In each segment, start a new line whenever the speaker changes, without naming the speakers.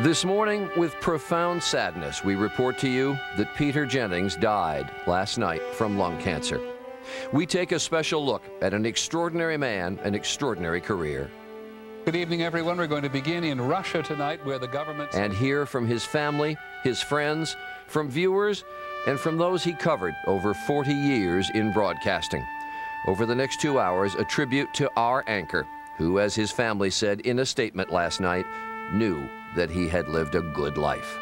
This morning, with profound sadness, we report to you that Peter Jennings died last night from lung cancer. We take a special look at an extraordinary man, an extraordinary career.
Good evening, everyone. We're going to begin in Russia tonight, where the government...
And hear from his family, his friends, from viewers, and from those he covered over 40 years in broadcasting. Over the next 2 hours, a tribute to our anchor, who, as his family said in a statement last night, knew that he had lived a good life.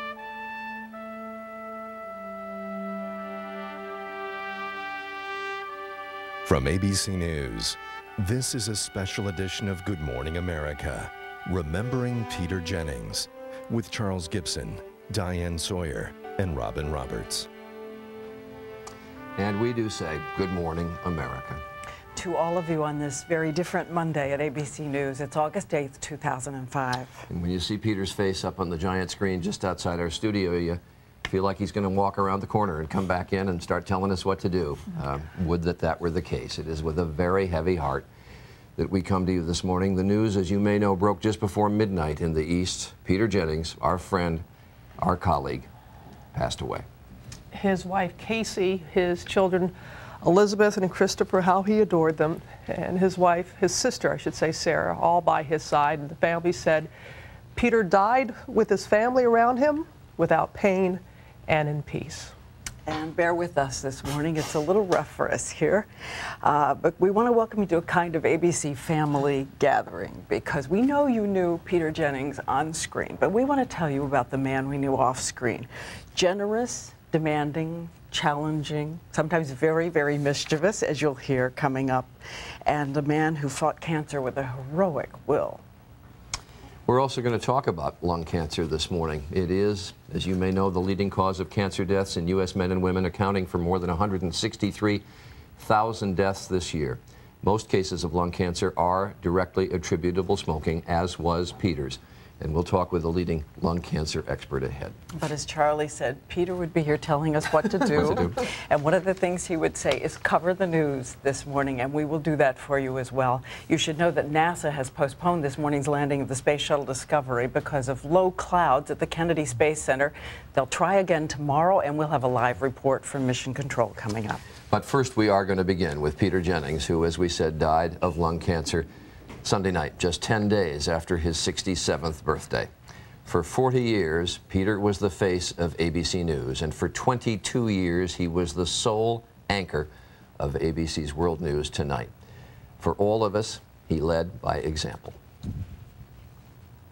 From ABC News, this is a special edition of Good Morning America, remembering Peter Jennings, with Charles Gibson, Diane Sawyer, and Robin Roberts.
And we do say, good morning, America.
To all of you on this very different Monday at ABC News. It's August 8th, 2005.
And when you see Peter's face up on the giant screen just outside our studio, you feel like he's going to walk around the corner and come back in and start telling us what to do. Would that were the case. It is with a very heavy heart that we come to you this morning. The news, as you may know, broke just before midnight in the East. Peter Jennings, our friend, our colleague, passed away.
His wife, Casey, his children, Elizabeth and Christopher, how he adored them, and his wife, his sister, I should say, Sarah, all by his side. And the family said Peter died with his family around him, without pain and in peace.
And bear with us this morning. It's a little rough for us here, but we want to welcome you to a kind of ABC family gathering, because we know you knew Peter Jennings on screen, but we want to tell you about the man we knew off screen. Generous, demanding, challenging, sometimes very, very mischievous, as you'll hear coming up, and a man who fought cancer with a heroic will.
We're also going to talk about lung cancer this morning. It is, as you may know, the leading cause of cancer deaths in U.S. men and women, accounting for more than 163,000 deaths this year. Most cases of lung cancer are directly attributable to smoking, as was Peter's. And we'll talk with the leading lung cancer expert ahead.
But as Charlie said, Peter would be here telling us what to do. And one of the things he would say is cover the news this morning, and we will do that for you as well. You should know that NASA has postponed this morning's landing of the Space Shuttle Discovery because of low clouds at the Kennedy Space Center. They'll try again tomorrow, and we'll have a live report from Mission Control coming up.
But first, we are going to begin with Peter Jennings, who, as we said, died of lung cancer Sunday night, just 10 days after his 67th birthday. For 40 years, Peter was the face of ABC News, and for 22 years, he was the sole anchor of ABC's World News Tonight. For all of us, he led by example.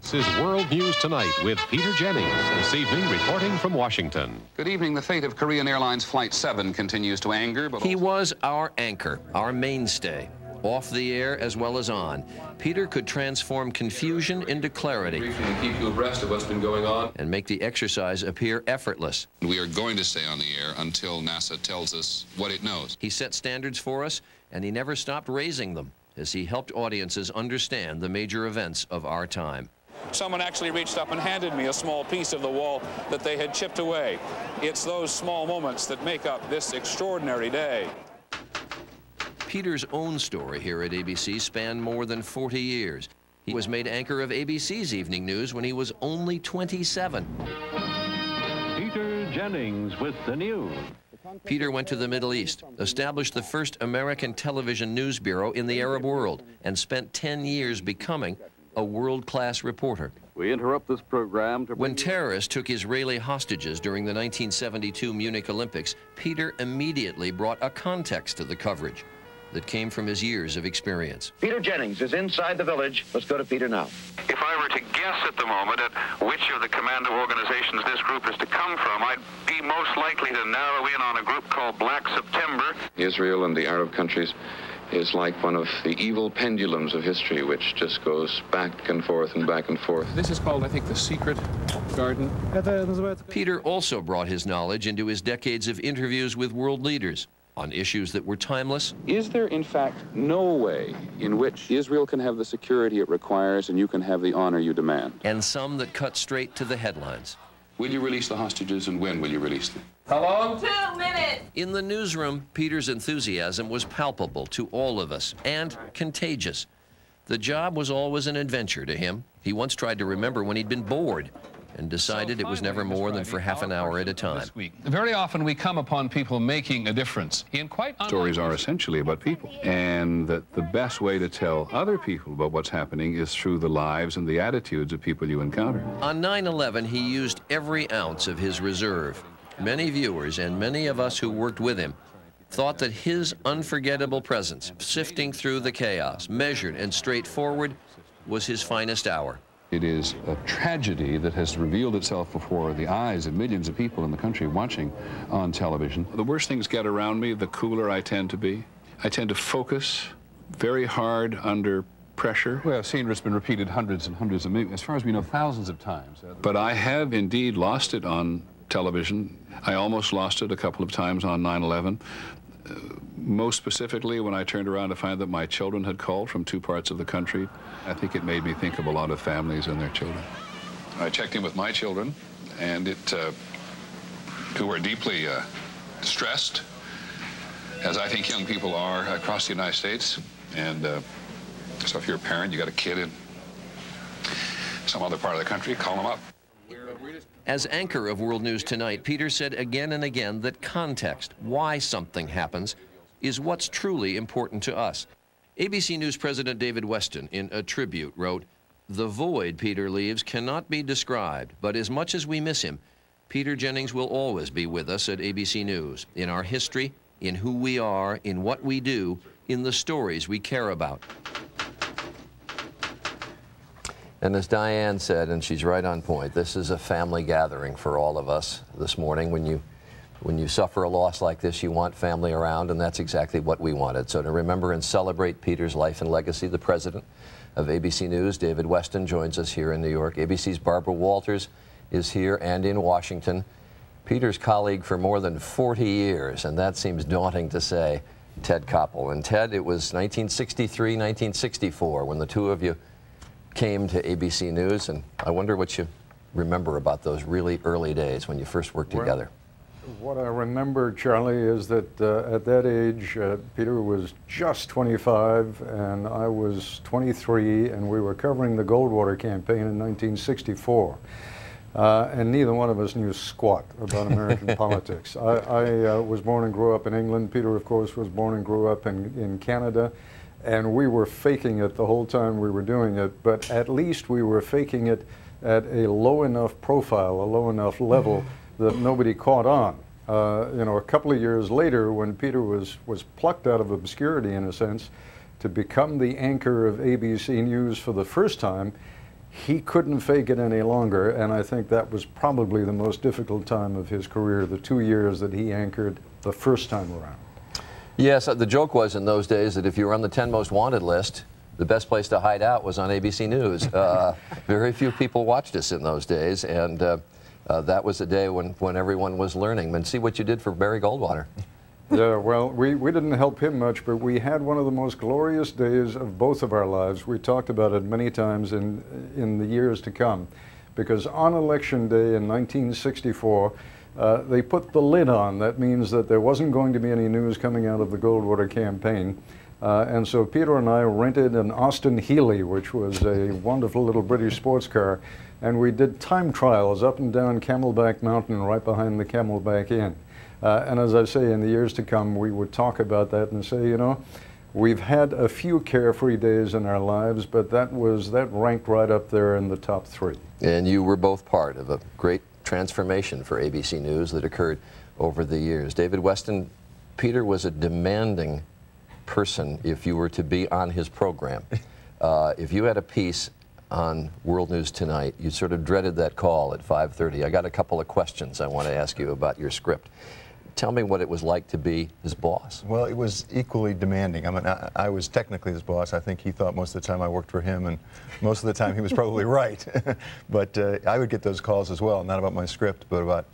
This is World News Tonight with Peter Jennings, this evening reporting from Washington.
Good evening. The fate of Korean Airlines Flight 7 continues to anger, but...
He was our anchor, our mainstay. Off the air as well as on, Peter could transform confusion into clarity.
Briefing and keep you abreast of what's been going on.
And make the exercise appear effortless.
We are going to stay on the air until NASA tells us what it knows.
He set standards for us, and he never stopped raising them as he helped audiences understand the major events of our time.
Someone actually reached up and handed me a small piece of the wall that they had chipped away. It's those small moments that make up this extraordinary day.
Peter's own story here at ABC spanned more than 40 years. He was made anchor of ABC's Evening News when he was only 27.
Peter Jennings with the news.
Peter went to the Middle East, established the first American television news bureau in the Arab world, and spent 10 years becoming a world-class reporter.
We interrupt this program to...
When terrorists took Israeli hostages during the 1972 Munich Olympics, Peter immediately brought a context to the coverage that came from his years of experience.
Peter Jennings is inside the village. Let's go to Peter now.
If I were to guess at the moment at which of the commando organizations this group is to come from, I'd be most likely to narrow in on a group called Black September.
Israel and the Arab countries is like one of the evil pendulums of history, which just goes back and forth and back and forth.
This is called, I think, the Secret Garden.
Peter also brought his knowledge into his decades of interviews with world leaders on issues that were timeless.
Is there, in fact, no way in which Israel can have the security it requires and you can have the honor you demand?
And some that cut straight to the headlines.
Will you release the hostages, and when will you release them?
How long?
2 minutes.
In the newsroom, Peter's enthusiasm was palpable to all of us and contagious. The job was always an adventure to him. He once tried to remember when he'd been bored. and decided it was never more than for half an hour at a time.
Very often we come upon people making a difference in quite
Stories are essentially about people, and that the best way to tell other people about what's happening is through the lives and the attitudes of people you encounter.
On 9/11, he used every ounce of his reserve. Many viewers and many of us who worked with him thought that his unforgettable presence, sifting through the chaos, measured and straightforward, was his finest hour.
It is a tragedy that has revealed itself before the eyes of millions of people in the country watching on television. The worse things get around me, the cooler I tend to be. I tend to focus very hard under pressure.
Well, I've seen it's been repeated hundreds and hundreds of, as far as we know, thousands of times.
But I have indeed lost it on television. I almost lost it a couple of times on 9/11. Most specifically, when I turned around to find that my children had called from 2 parts of the country, I think it made me think of a lot of families and their children. I checked in with my children, and who were deeply distressed, as I think young people are across the United States. And so if you're a parent, you got a kid in some other part of the country, call them up.
As anchor of World News Tonight, Peter said again and again that context, why something happens, is what's truly important to us. ABC News President David Weston, in a tribute, wrote, "The void Peter leaves cannot be described, but as much as we miss him, Peter Jennings will always be with us at ABC News, in our history, in who we are, in what we do, in the stories we care about." And as Diane said, and she's right on point, this is a family gathering for all of us this morning. When you suffer a loss like this, you want family around, and that's exactly what we wanted. So to remember and celebrate Peter's life and legacy, the president of ABC News, David Weston, joins us here in New York. ABC's Barbara Walters is here and in Washington. Peter's colleague for more than 40 years, and that seems daunting to say, Ted Koppel. And Ted, it was 1963, 1964 when the two of you came to ABC News, and I wonder what you remember about those really early days when you first worked together.
What I remember, Charlie, is that at that age, Peter was just 25 and I was 23, and we were covering the Goldwater campaign in 1964. And neither one of us knew squat about American politics. I was born and grew up in England. Peter, of course, was born and grew up in Canada. And we were faking it the whole time we were doing it, but at least we were faking it at a low enough profile, a low enough level that nobody caught on. You know, a couple of years later, when Peter was plucked out of obscurity, in a sense, to become the anchor of ABC News for the first time, he couldn't fake it any longer, and I think that was probably the most difficult time of his career, the 2 years that he anchored the first time around.
Yes, the joke was in those days that if you were on the 10 most wanted list, the best place to hide out was on ABC News. Very few people watched us in those days, and that was a day when everyone was learning. And see what you did for Barry Goldwater.
Yeah, well, we didn't help him much, but we had one of the most glorious days of both of our lives. We talked about it many times in the years to come, because on Election Day in 1964, they put the lid on. That means that there wasn't going to be any news coming out of the Goldwater campaign. And so Peter and I rented an Austin Healey, which was a wonderful little British sports car, and we did time trials up and down Camelback Mountain right behind the Camelback Inn. And as I say, in the years to come, we would talk about that and say, you know, we've had a few carefree days in our lives, but that ranked right up there in the top 3.
And you were both part of a great transformation for ABC News that occurred over the years. David Weston, Peter was a demanding person if you were to be on his program. If you had a piece on World News Tonight, you sort of dreaded that call at 5:30. I got a couple of questions I want to ask you about your script. Tell me what it was like to be his boss.
Well, it was equally demanding. I mean, I was technically his boss. I think he thought most of the time I worked for him, and most of the time he was probably right. But I would get those calls as well, not about my script, but about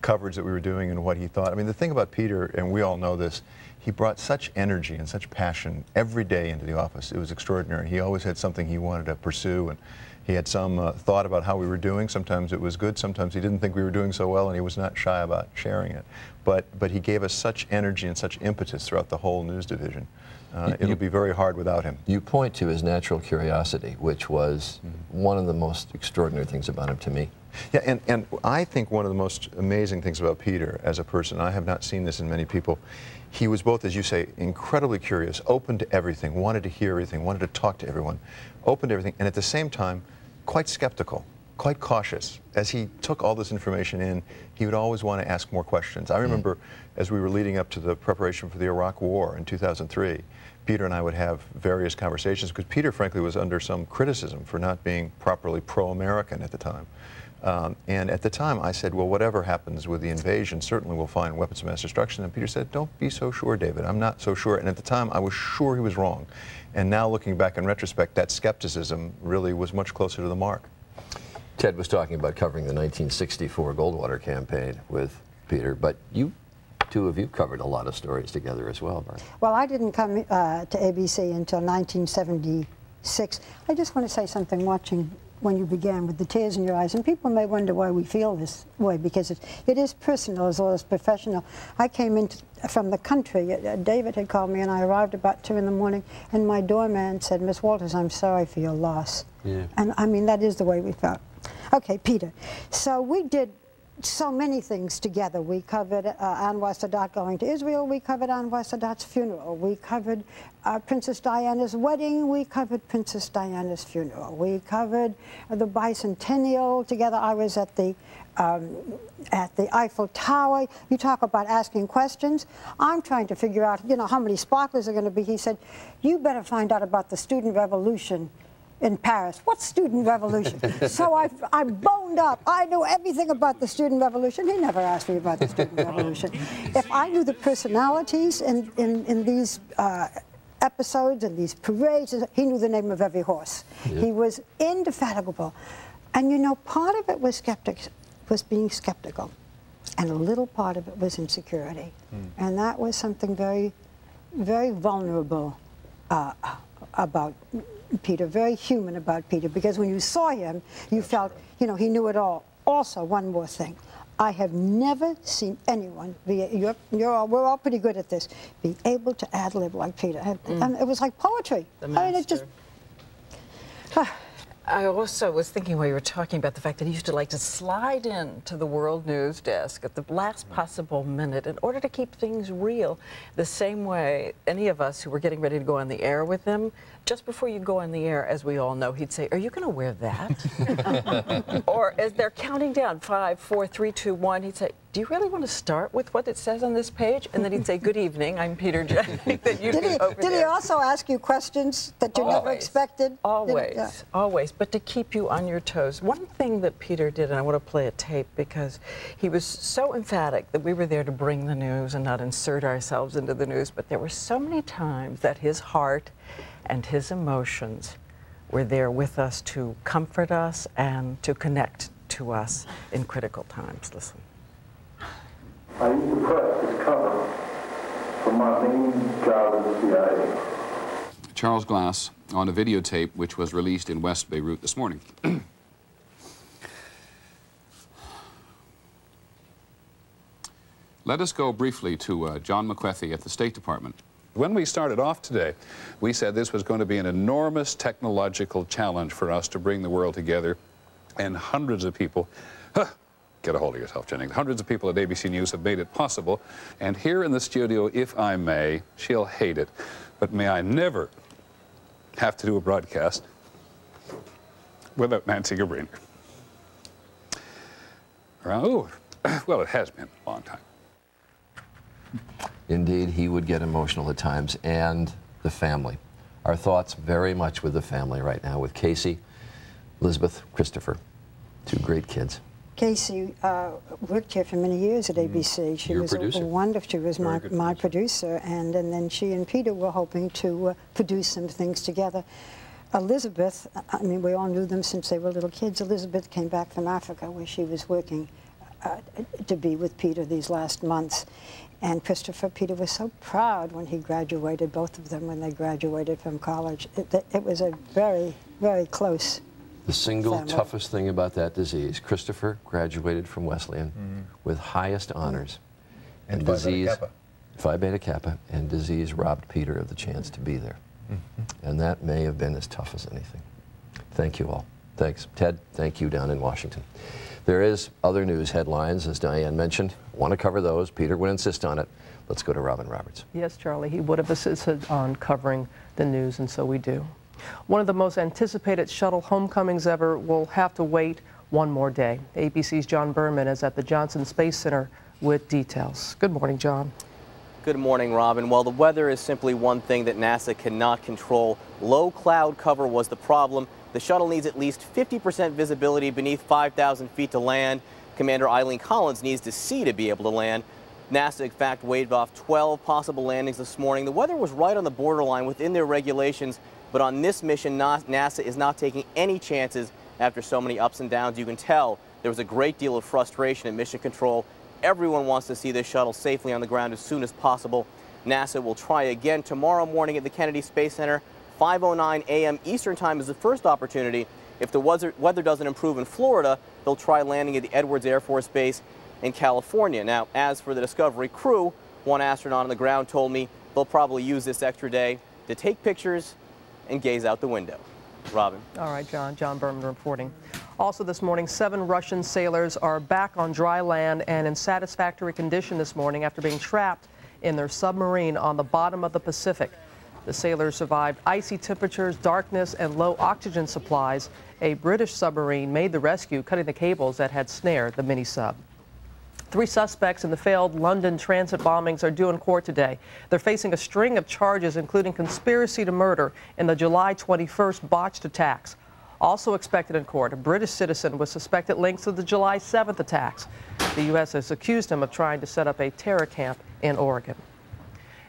coverage that we were doing and what he thought. I mean, the thing about Peter, and we all know this, he brought such energy and such passion every day into the office. It was extraordinary. He always had something he wanted to pursue, He had some thought about how we were doing. Sometimes it was good, sometimes he didn't think we were doing so well, and he was not shy about sharing it. But he gave us such energy and such impetus throughout the whole news division. It'll be very hard without him.
You point to his natural curiosity, which was one of the most extraordinary things about him to me.
Yeah, and I think one of the most amazing things about Peter as a person, I have not seen this in many people, he was both, as you say, incredibly curious, open to everything, wanted to hear everything, wanted to talk to everyone, open to everything, and at the same time, quite skeptical, quite cautious. As he took all this information in, he would always want to ask more questions. I remember as we were leading up to the preparation for the Iraq War in 2003, Peter and I would have various conversations, because Peter, frankly, was under some criticism for not being properly pro-American at the time. And at the time, I said, well, whatever happens with the invasion, certainly we'll find weapons of mass destruction. And Peter said, don't be so sure, David. I'm not so sure. And at the time, I was sure he was wrong. And now, looking back in retrospect, that skepticism really was much closer to the mark.
Ted was talking about covering the 1964 Goldwater campaign with Peter, but you two of you covered a lot of stories together as well, Bart.
Well, I didn't come to ABC until 1976. I just want to say something watching when you began with the tears in your eyes, and people may wonder why we feel this way, because it is personal as well as professional. I came in from the country. David had called me, and I arrived about 2 in the morning, and my doorman said, Miss Walters, I'm sorry for your loss. Yeah. And I mean, that is the way we felt. Okay, Peter. So we did so many things together. We covered Anwar Sadat going to Israel. We covered Anwar Sadat's funeral. We covered Princess Diana's wedding. We covered Princess Diana's funeral. We covered the bicentennial together. I was at the Eiffel Tower. You talk about asking questions. I'm trying to figure out, you know, how many sparklers are going to be. He said, you better find out about the student revolution in Paris. What student revolution? So I boned up. I knew everything about the student revolution. He never asked me about the student revolution. If I knew the personalities in these episodes and these parades, he knew the name of every horse. Yeah. He was indefatigable. And you know, part of it was being skeptical. And a little part of it was insecurity. And that was something very, very vulnerable about Peter, very human about Peter, because when you saw him, you felt, you know, he knew it all. Also, one more thing. I have never seen anyone, we're all pretty good at this, be able to ad-lib like Peter. And it was like poetry. I mean, it just...
I also was thinking while you were talking about the fact that he used to like to slide in to the World News desk at the last possible minute in order to keep things real, the same way any of us who were getting ready to go on the air with him, just before you go on the air, as we all know, he'd say, are you going to wear that? Or as they're counting down, 5, 4, 3, 2, 1, he'd say, do you really want to start with what it says on this page? And then he'd say, good evening, I'm Peter Jennings. Did
he also ask you questions that you never expected?
Always, always, but to keep you on your toes. One thing that Peter did, and I want to play a tape because he was so emphatic that we were there to bring the news and not insert ourselves into the news, but there were so many times that his heart and his emotions were there with us to comfort us and to connect to us in critical times. Listen.
I used to press this cover for my main job at the CIA.
Charles Glass on a videotape which was released in West Beirut this morning. Let us go briefly to John McWethy at the State Department.
When we started off today, we said this was going to be an enormous technological challenge for us to bring the world together, and hundreds of people, get a hold of yourself, Jennings, hundreds of people at ABC News have made it possible, and here in the studio, if I may, she'll hate it, but may I never have to do a broadcast without Nancy Gabriner. Oh, well, it has been a long time.
Indeed, he would get emotional at times, and the family. Our thoughts very much with the family right now, with Casey, Elizabeth, Christopher, 2 great kids.
Casey worked here for many years at ABC. She was wonderful. She was my producer, and then she and Peter were hoping to produce some things together. Elizabeth, I mean, we all knew them since they were little kids. Elizabeth came back from Africa, where she was working to be with Peter these last months. And Christopher, Peter was so proud when he graduated, both of them when they graduated from college. It was a very, very close
The single
family.
toughest thing about that disease, Christopher graduated from Wesleyan with highest honors. And disease, Phi Beta Kappa, and disease robbed Peter of the chance to be there. And that may have been as tough as anything. Thank you all. Thanks. Ted, thank you down in Washington. There is other news headlines, as Diane mentioned. I want to cover those. Peter would insist on it. Let's go to Robin Roberts.
Yes, Charlie, he would have insisted on covering the news, and so we do. One of the most anticipated shuttle homecomings ever will have to wait one more day. ABC's John Berman is at the Johnson Space Center with details. Good morning, John.
Good morning, Robin. Well, the weather is simply one thing that NASA cannot control. Low cloud cover was the problem. The shuttle needs at least 50% visibility beneath 5,000 feet to land. Commander Eileen Collins needs to see to be able to land. NASA, in fact, waved off 12 possible landings this morning. The weather was right on the borderline within their regulations, but on this mission, NASA is not taking any chances after so many ups and downs. You can tell there was a great deal of frustration at Mission Control. Everyone wants to see this shuttle safely on the ground as soon as possible. NASA will try again tomorrow morning at the Kennedy Space Center. 5:09 a.m. Eastern Time is the first opportunity. If the weather doesn't improve in Florida, they'll try landing at the Edwards Air Force Base in California. Now, as for the Discovery crew, one astronaut on the ground told me they'll probably use this extra day to take pictures and gaze out the window. Robin.
All right, John. John Berman reporting. Also this morning, 7 Russian sailors are back on dry land and in satisfactory condition this morning after being trapped in their submarine on the bottom of the Pacific. The sailors survived icy temperatures, darkness, and low oxygen supplies. A British submarine made the rescue, cutting the cables that had snared the mini-sub. 3 suspects in the failed London transit bombings are due in court today. They're facing a string of charges, including conspiracy to murder in the July 21st botched attacks. Also expected in court, a British citizen with suspected links to the July 7th attacks. The U.S. has accused him of trying to set up a terror camp in Oregon.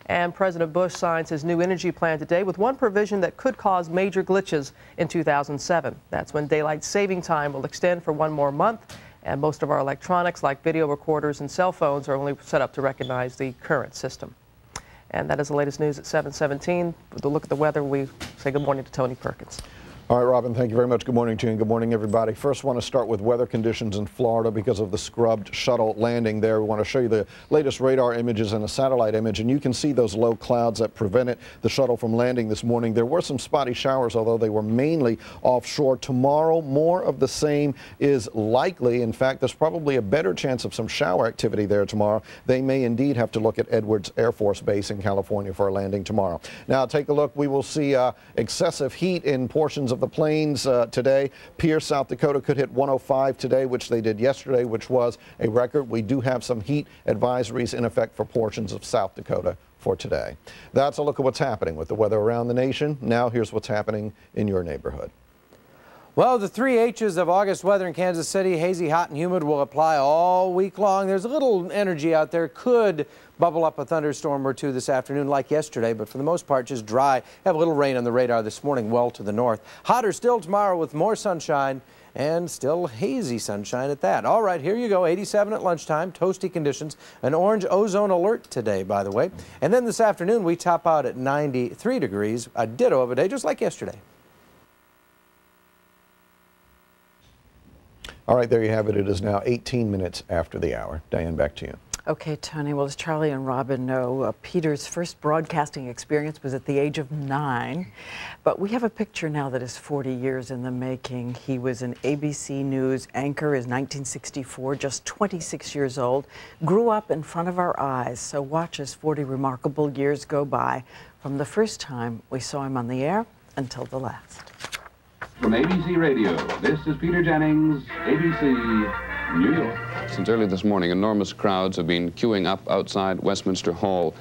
And President Bush signs his new energy plan today with one provision that could cause major glitches in 2007. That's when daylight saving time will extend for 1 more month, and most of our electronics like video recorders and cell phones are only set up to recognize the current system. And that is the latest news at 7:17. With a look at the weather, we say good morning to Tony Perkins.
All right, Robin, thank you very much. Good morning to you and good morning, everybody. First, want to start with weather conditions in Florida because of the scrubbed shuttle landing there. We want to show you the latest radar images and a satellite image, and you can see those low clouds that prevented the shuttle from landing this morning. There were some spotty showers, although they were mainly offshore. Tomorrow, more of the same is likely. In fact, there's probably a better chance of some shower activity there tomorrow. They may indeed have to look at Edwards Air Force Base in California for a landing tomorrow. Now, take a look. We will see excessive heat in portions of the plains today. Pierce, South Dakota could hit 105 today, which they did yesterday, which was a record. We do have some heat advisories in effect for portions of South Dakota for today. That's a look at what's happening with the weather around the nation. Now here's what's happening in your neighborhood.
Well, the 3 H's of August weather in Kansas City, hazy, hot, and humid, will apply all week long. There's a little energy out there. Could bubble up a thunderstorm or two this afternoon like yesterday, but for the most part, just dry. Have a little rain on the radar this morning, well to the north. Hotter still tomorrow with more sunshine and still hazy sunshine at that. All right, here you go. 87 at lunchtime, toasty conditions. An orange ozone alert today, by the way. And then this afternoon, we top out at 93 degrees, a ditto of a day, just like yesterday.
All right, there you have it. It is now 18 minutes after the hour. Diane, back to you.
Okay, Tony. Well, as Charlie and Robin know, Peter's first broadcasting experience was at the age of 9. But we have a picture now that is 40 years in the making. He was an ABC News anchor in 1964, just 26 years old, grew up in front of our eyes. So watch as 40 remarkable years go by from the first time we saw him on the air until the last.
From ABC Radio, this is Peter Jennings, ABC, New York.
Since early this morning, enormous crowds have been queuing up outside Westminster Hall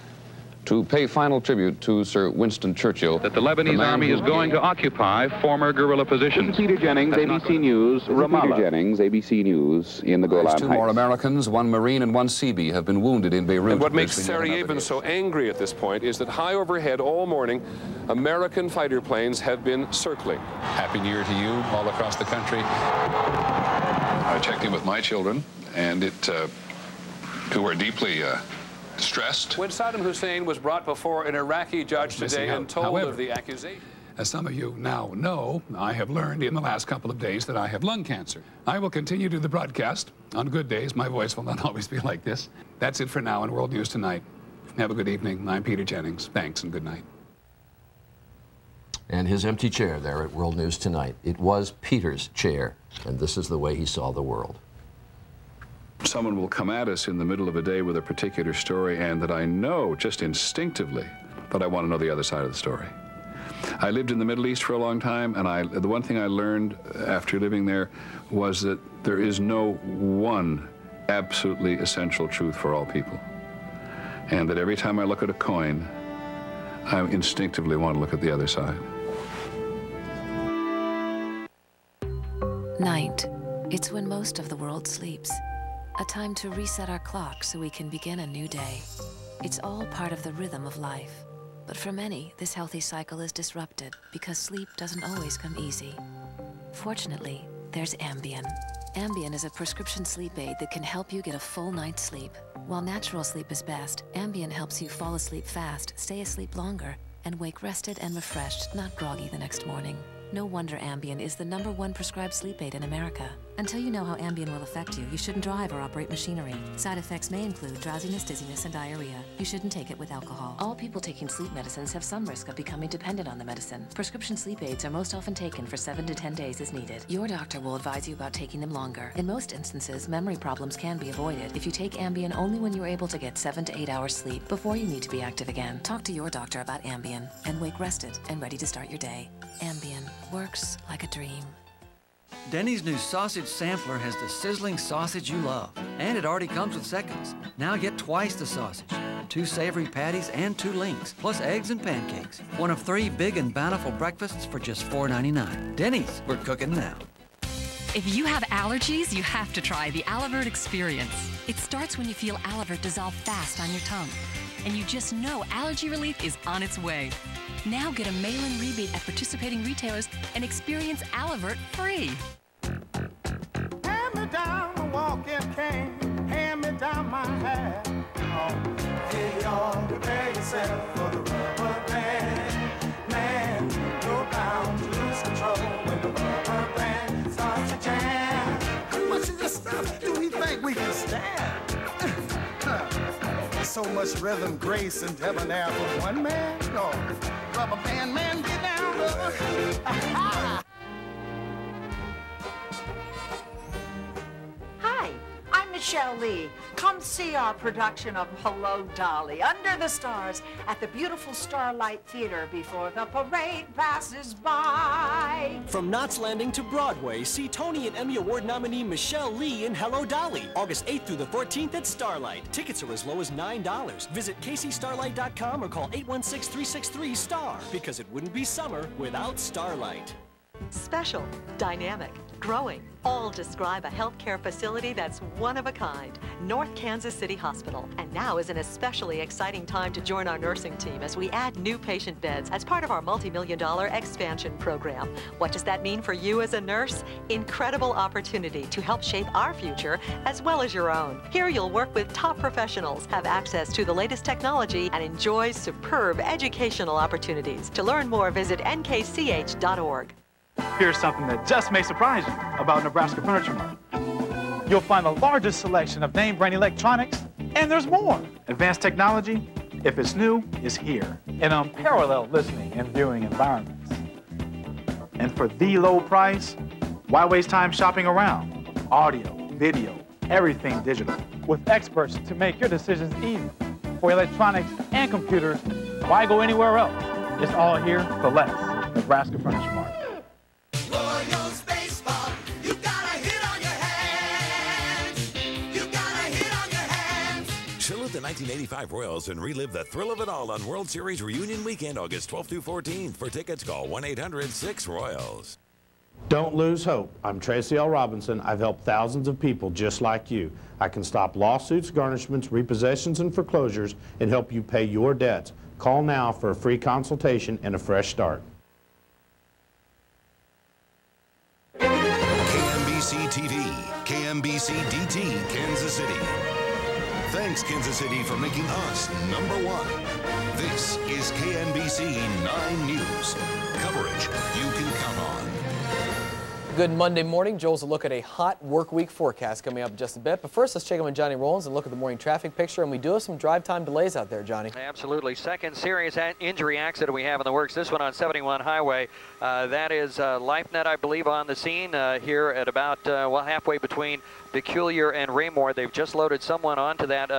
to pay final tribute to Sir Winston Churchill.
That the Lebanese army is going to occupy former guerrilla positions.
Peter Jennings, ABC News, Ramallah. Peter Jennings, ABC News, in the Golan Heights.
2 more Americans, 1 Marine and 1 Seabee, have been wounded in Beirut.
And what makes Sarajevo so angry at this point is that high overhead all morning, American fighter planes have been circling.
Happy New Year to you all across the country. I checked in with my children, and who were deeply stressed.
When Saddam Hussein was brought before an Iraqi judge today and told of the accusation. As some of you now know, I have learned in the last couple of days that I have lung cancer. I will continue to do the broadcast. On good days, my voice will not always be like this. That's it for now in World News Tonight. Have a good evening. I'm Peter Jennings. Thanks and good night.
And his empty chair there at World News Tonight. It was Peter's chair, and this is the way he saw the world.
Someone will come at us in the middle of a day with a particular story, and that I know just instinctively that I want to know the other side of the story. I lived in the Middle East for a long time, and the one thing I learned after living there was that there is no one absolutely essential truth for all people. And that every time I look at a coin, I instinctively want to look at the other side.
Night. It's when most of the world sleeps. A time to reset our clock so we can begin a new day. It's all part of the rhythm of life. But for many, this healthy cycle is disrupted because sleep doesn't always come easy. Fortunately, there's Ambien. Ambien is a prescription sleep aid that can help you get a full night's sleep. While natural sleep is best, Ambien helps you fall asleep fast, stay asleep longer, and wake rested and refreshed, not groggy the next morning. No wonder Ambien is the #1 prescribed sleep aid in America. Until you know how Ambien will affect you, you shouldn't drive or operate machinery. Side effects may include drowsiness, dizziness, and diarrhea. You shouldn't take it with alcohol. All people taking sleep medicines have some risk of becoming dependent on the medicine. Prescription sleep aids are most often taken for 7 to 10 days as needed. Your doctor will advise you about taking them longer. In most instances, memory problems can be avoided if you take Ambien only when you're able to get 7 to 8 hours sleep before you need to be active again. Talk to your doctor about Ambien and wake rested and ready to start your day. Ambien works like a dream.
Denny's new sausage sampler has the sizzling sausage you love, and it already comes with seconds. Now get twice the sausage, 2 savory patties and 2 links, plus eggs and pancakes. One of 3 big and bountiful breakfasts for just $4.99. Denny's, we're cooking now.
If you have allergies, you have to try the Alivert experience. It starts when you feel Alivert dissolve fast on your tongue, and you just know allergy relief is on its way. Now get a mail-in rebate at participating retailers and experience Alivert free.
Hand me down a walking cane, hand me down my hat. Oh, you ought to prepare yourself for the rubber band. Man, you're bound to lose control when the rubber band starts to jam. How much of this stuff do we think we can stand? So much rhythm, grace, and debonair for one man? No. Rubber band man, get down, rubber.
Hi, I'm Michelle Lee. Come see our production of Hello, Dolly, Under the Stars at the beautiful Starlight Theater before the parade passes by.
From Knots Landing to Broadway, see Tony and Emmy Award nominee Michelle Lee in Hello, Dolly, August 8th through the 14th at Starlight. Tickets are as low as $9. Visit kcstarlight.com or call 816-363-STAR, because it wouldn't be summer without Starlight.
Special, dynamic, growing, all describe a healthcare facility that's one of a kind, North Kansas City Hospital. And now is an especially exciting time to join our nursing team as we add new patient beds as part of our multi-million-dollar expansion program. What does that mean for you as a nurse? Incredible opportunity to help shape our future as well as your own. Here you'll work with top professionals, have access to the latest technology, and enjoy superb educational opportunities. To learn more, visit nkch.org.
Here's something that just may surprise you about Nebraska Furniture Mart. You'll find the largest selection of name brand electronics, and there's more. Advanced technology, if it's new, is here. An unparalleled listening and viewing environments. And for the low price, why waste time shopping around? Audio, video, everything digital. With experts to make your decisions easy. For electronics and computers, why go anywhere else? It's all here for less. Nebraska Furniture Mart.
Chill at the 1985 Royals and relive the thrill of it all on World Series Reunion Weekend, August 12th through 14th. For tickets, call 1-800-6-ROYALS.
Don't lose hope. I'm Tracy L. Robinson. I've helped thousands of people just like you. I can stop lawsuits, garnishments, repossessions, and foreclosures and help you pay your debts. Call now for a free consultation and a fresh start.
KMBC TV, KMBC DT, Kansas City.
Thanks, Kansas City, for making us #1. This is KMBC 9 News. Coverage you can count on.
Good Monday morning. Joel's a look at a hot work week forecast coming up in just a bit. But first, let's check in with Johnny Rollins and look at the morning traffic picture. And we do have some drive time delays out there, Johnny.
Absolutely. Second serious injury accident we have in the works. This one on 71 Highway. That is LifeNet, I believe, on the scene here at about, halfway between Peculiar and Raymore. They've just loaded someone onto that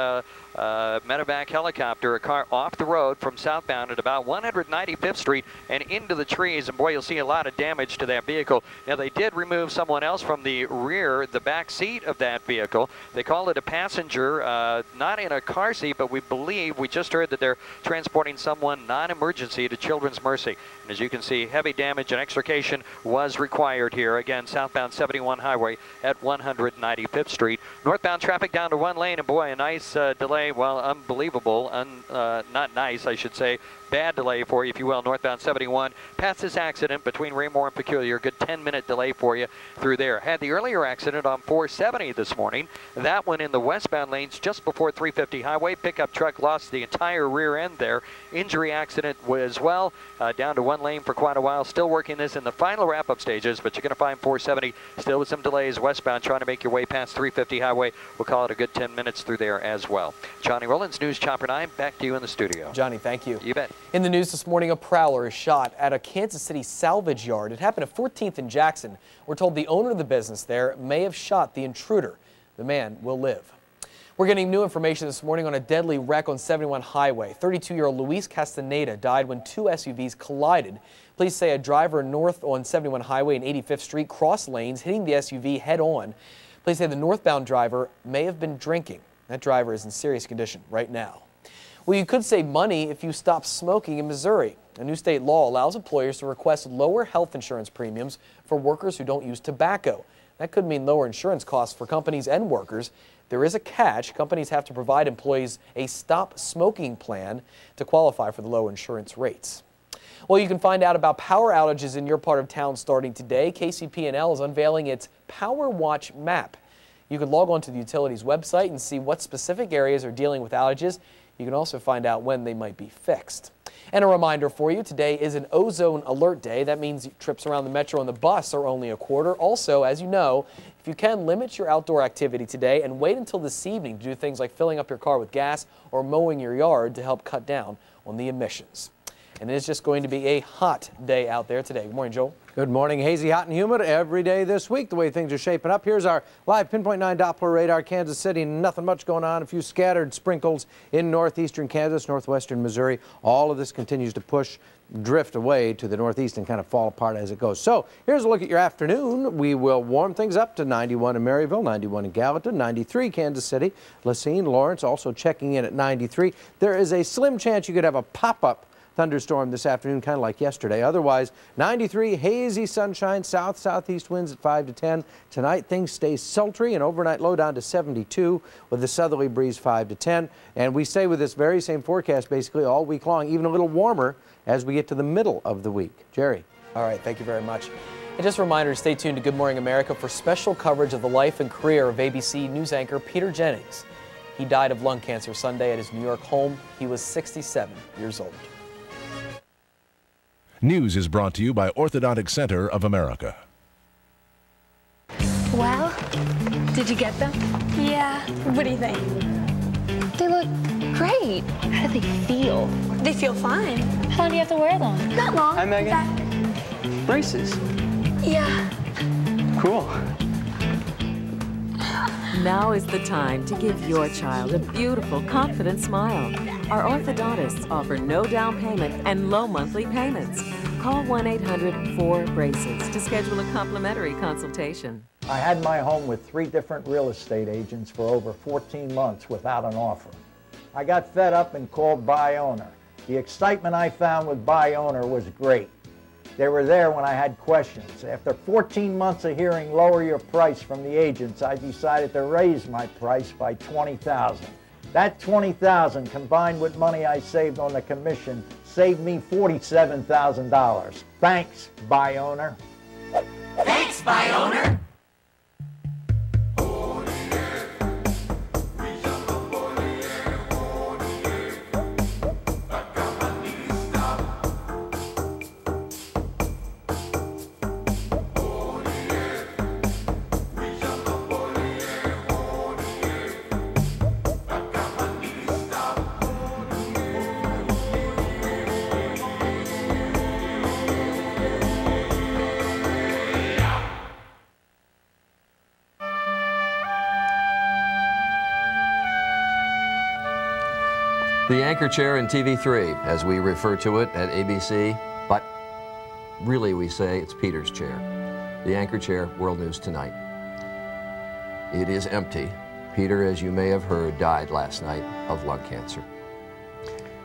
medevac helicopter, a car off the road from southbound at about 195th Street and into the trees. And boy, you'll see a lot of damage to that vehicle. Now, they did remove someone else from the rear, the back seat of that vehicle. They call it a passenger, not in a car seat, but we just heard that they're transporting someone non-emergency to Children's Mercy. And as you can see, heavy damage and extrication was required here. Again, southbound 71 Highway at 195th Street. Northbound traffic down to 1 lane, and boy, a nice delay. Well, unbelievable. Not nice, I should say. Bad delay for you, if you will, northbound 71. Past this accident between Raymore and Peculiar, good 10-minute delay for you through there. Had the earlier accident on 470 this morning. That one in the westbound lanes just before 350 Highway. Pickup truck lost the entire rear end there. Injury accident as well, down to 1 lane for quite a while. Still working this in the final wrap-up stages, but you're going to find 470 still with some delays westbound trying to make your way past 350 Highway. We'll call it a good 10 minutes through there as well. Johnny Rollins, News Chopper 9, back to you in the studio.
Johnny, thank you.
You bet.
In the news this morning, a prowler is shot at a Kansas City salvage yard. It happened at 14th and Jackson. We're told the owner of the business there may have shot the intruder. The man will live. We're getting new information this morning on a deadly wreck on 71 Highway. 32-year-old Luis Castaneda died when 2 SUVs collided. Police say a driver north on 71 Highway and 85th Street crossed lanes, hitting the SUV head-on. Police say the northbound driver may have been drinking. That driver is in serious condition right now. Well, you could save money if you stop smoking in Missouri. A new state law allows employers to request lower health insurance premiums for workers who don't use tobacco. That could mean lower insurance costs for companies and workers. There is a catch. Companies have to provide employees a stop smoking plan to qualify for the low insurance rates. Well, you can find out about power outages in your part of town starting today. KCP&L is unveiling its Power Watch map. You can log on to the utility's website and see what specific areas are dealing with outages. You can also find out when they might be fixed. And a reminder for you, today is an ozone alert day. That means trips around the metro and the bus are only a quarter. Also, as you know, if you can, limit your outdoor activity today and wait until this evening to do things like filling up your car with gas or mowing your yard to help cut down on the emissions. And it is just going to be a hot day out there today. Good morning, Joel.
Good morning. Hazy, hot, and humid every day this week, the way things are shaping up. Here's our live pinpoint 9 Doppler radar, Kansas City. Nothing much going on. A few scattered sprinkles in northeastern Kansas, northwestern Missouri. All of this continues to drift away to the northeast and kind of fall apart as it goes. So here's a look at your afternoon. We will warm things up to 91 in Maryville, 91 in Gallatin, 93 Kansas City, Lacine, Lawrence also checking in at 93. There is a slim chance you could have a pop-up thunderstorm this afternoon, kind of like yesterday. Otherwise, 93, hazy sunshine, southeast winds at 5 to 10. Tonight, things stay sultry, and overnight low down to 72 with a southerly breeze 5 to 10. And we stay with this very same forecast basically all week long, even a little warmer as we get to the middle of the week. Jerry.
All right, thank you very much. And just a reminder to stay tuned to Good Morning America for special coverage of the life and career of ABC News anchor Peter Jennings. He died of lung cancer Sunday at his New York home. He was 67 years old.
News is brought to you by Orthodontic Center of America.
Well, did you get them? Yeah. What do you think? They look great. How do they feel? They feel fine. How long do you have to wear them? Not long.
Hi, Megan. Braces.
Yeah.
Cool.
Now is the time to give your child a beautiful, confident smile. Our orthodontists offer no down payment and low monthly payments. Call 1-800-4BRACES to schedule a complimentary consultation.
I had my home with 3 different real estate agents for over 14 months without an offer. I got fed up and called Buy Owner. The excitement I found with Buy Owner was great. They were there when I had questions. After 14 months of hearing lower your price from the agents, I decided to raise my price by $20,000. That $20,000 combined with money I saved on the commission saved me $47,000. Thanks, Buy Owner.
Thanks, Buy Owner.
The anchor chair in TV3, as we refer to it at ABC, but really we say it's Peter's chair. The anchor chair, World News Tonight. It is empty. Peter, as you may have heard, died last night of lung cancer.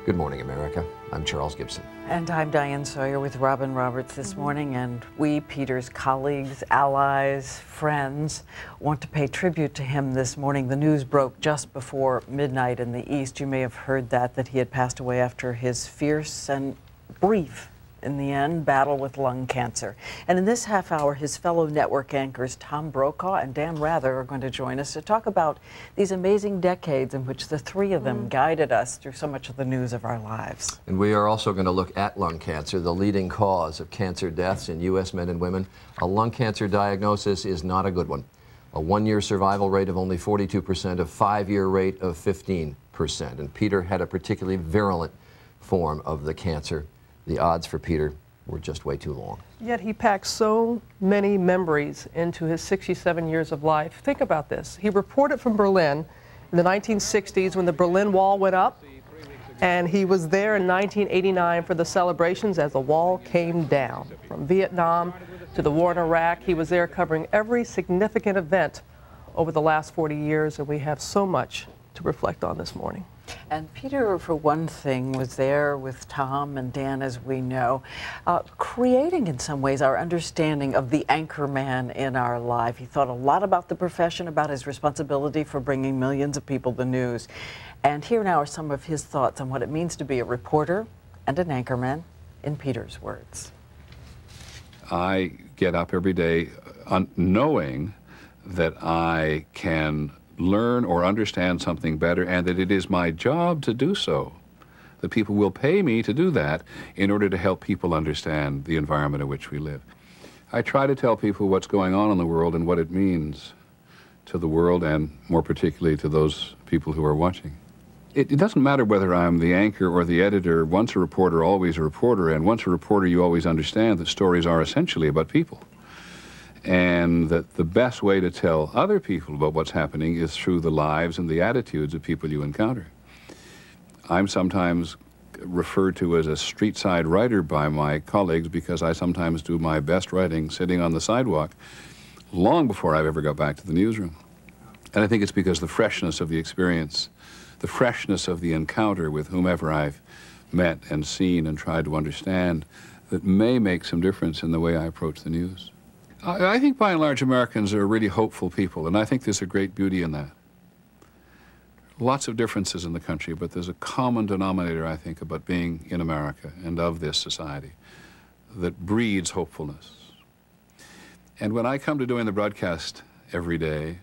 Good morning, America. I'm Charles Gibson.
And I'm Diane Sawyer with Robin Roberts this morning, and we, Peter's colleagues, allies, friends, want to pay tribute to him this morning. The news broke just before midnight in the East. You may have heard that he had passed away after his fierce and brief, in the end, battle with lung cancer. And in this half hour, his fellow network anchors Tom Brokaw and Dan Rather are going to join us to talk about these amazing decades in which the three of them guided us through so much of the news of our lives.
And we are also going to look at lung cancer, the leading cause of cancer deaths in U.S. men and women. A lung cancer diagnosis is not a good one. A 1-year survival rate of only 42%, a 5-year rate of 15%. And Peter had a particularly virulent form of the cancer. The odds for Peter were just way too long.
Yet he packed so many memories into his 67 years of life. Think about this. He reported from Berlin in the 1960s when the Berlin Wall went up, and he was there in 1989 for the celebrations as the wall came down. From Vietnam to the war in Iraq, he was there covering every significant event over the last 40 years, and we have so much to reflect on this morning.
And Peter, for one thing, was there with Tom and Dan, as we know, creating in some ways our understanding of the anchor man in our life. He thought a lot about the profession, about his responsibility for bringing millions of people the news. And here now are some of his thoughts on what it means to be a reporter and an anchorman, in Peter's words.
I get up every day knowing that I can learn or understand something better, and that it is my job to do so. That people will pay me to do that in order to help people understand the environment in which we live. I try to tell people what's going on in the world and what it means to the world, and more particularly to those people who are watching. It doesn't matter whether I'm the anchor or the editor. Once a reporter, always a reporter, and once a reporter, you always understand that stories are essentially about people. And that the best way to tell other people about what's happening is through the lives and the attitudes of people you encounter. I'm sometimes referred to as a street-side writer by my colleagues because I sometimes do my best writing sitting on the sidewalk long before I've ever got back to the newsroom. And I think it's because the freshness of the experience, the freshness of the encounter with whomever I've met and seen and tried to understand, that may make some difference in the way I approach the news. I think by and large Americans are really hopeful people, and I think there's a great beauty in that. Lots of differences in the country, but there's a common denominator, I think, about being in America and of this society that breeds hopefulness. And when I come to doing the broadcast every day,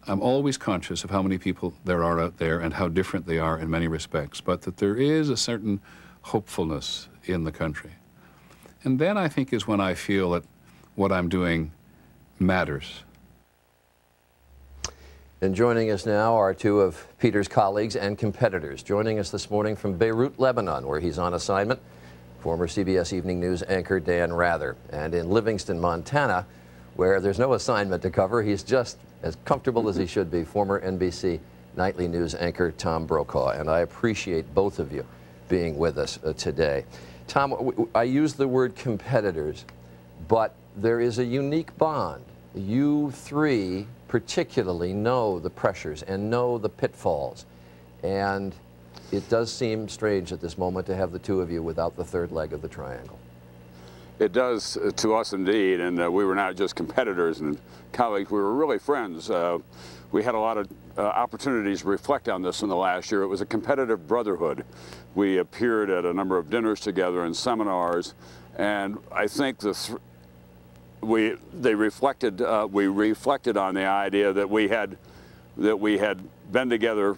I'm always conscious of how many people there are out there and how different they are in many respects, but that there is a certain hopefulness in the country. And then I think is when I feel that what I'm doing matters.
And joining us now are two of Peter's colleagues and competitors. Joining us this morning from Beirut, Lebanon, where he's on assignment, former CBS Evening News anchor Dan Rather. And in Livingston, Montana, where there's no assignment to cover, he's just as comfortable as he should be, former NBC Nightly News anchor Tom Brokaw. And I appreciate both of you being with us today. Tom, I use the word competitors, but there is a unique bond. You three particularly know the pressures and know the pitfalls. And it does seem strange at this moment to have the two of you without the third leg of the triangle.
It does to us indeed, and we were not just competitors and colleagues, we were really friends. We had a lot of opportunities to reflect on this in the last year. It was a competitive brotherhood. We appeared at a number of dinners together and seminars, and I think we reflected on the idea that we had been together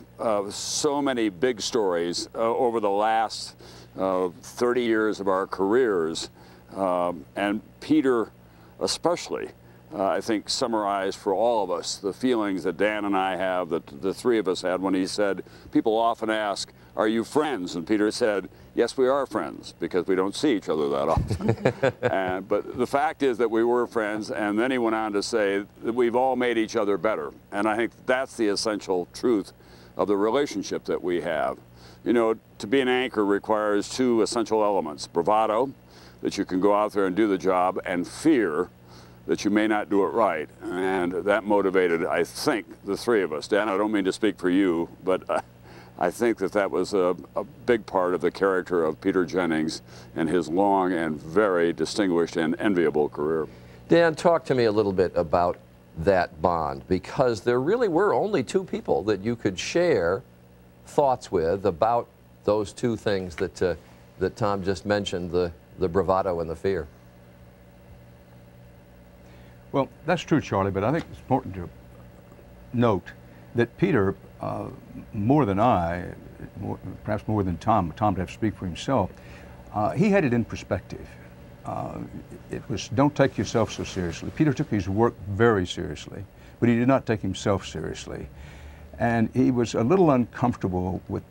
so many big stories over the last 30 years of our careers, and Peter especially, I think, summarized for all of us the feelings that Dan and I have, that the three of us had when he said, people often ask, are you friends? And Peter said, yes, we are friends, because we don't see each other that often. But the fact is that we were friends, and then he went on to say that we've all made each other better. And I think that's the essential truth of the relationship that we have. You know, to be an anchor requires two essential elements: bravado, that you can go out there and do the job, and fear that you may not do it right. And that motivated, I think, the three of us. Dan, I don't mean to speak for you, but I think that that was a big part of the character of Peter Jennings and his long and very distinguished and enviable career.
Dan, talk to me a little bit about that bond, because there really were only two people that you could share thoughts with about those two things that that Tom just mentioned, the bravado and the fear.
Well, that's true, Charlie, but I think it's important to note that Peter, more than I, perhaps more than Tom to have to speak for himself, he had it in perspective. It was, don't take yourself so seriously. Peter took his work very seriously, but he did not take himself seriously. And he was a little uncomfortable with,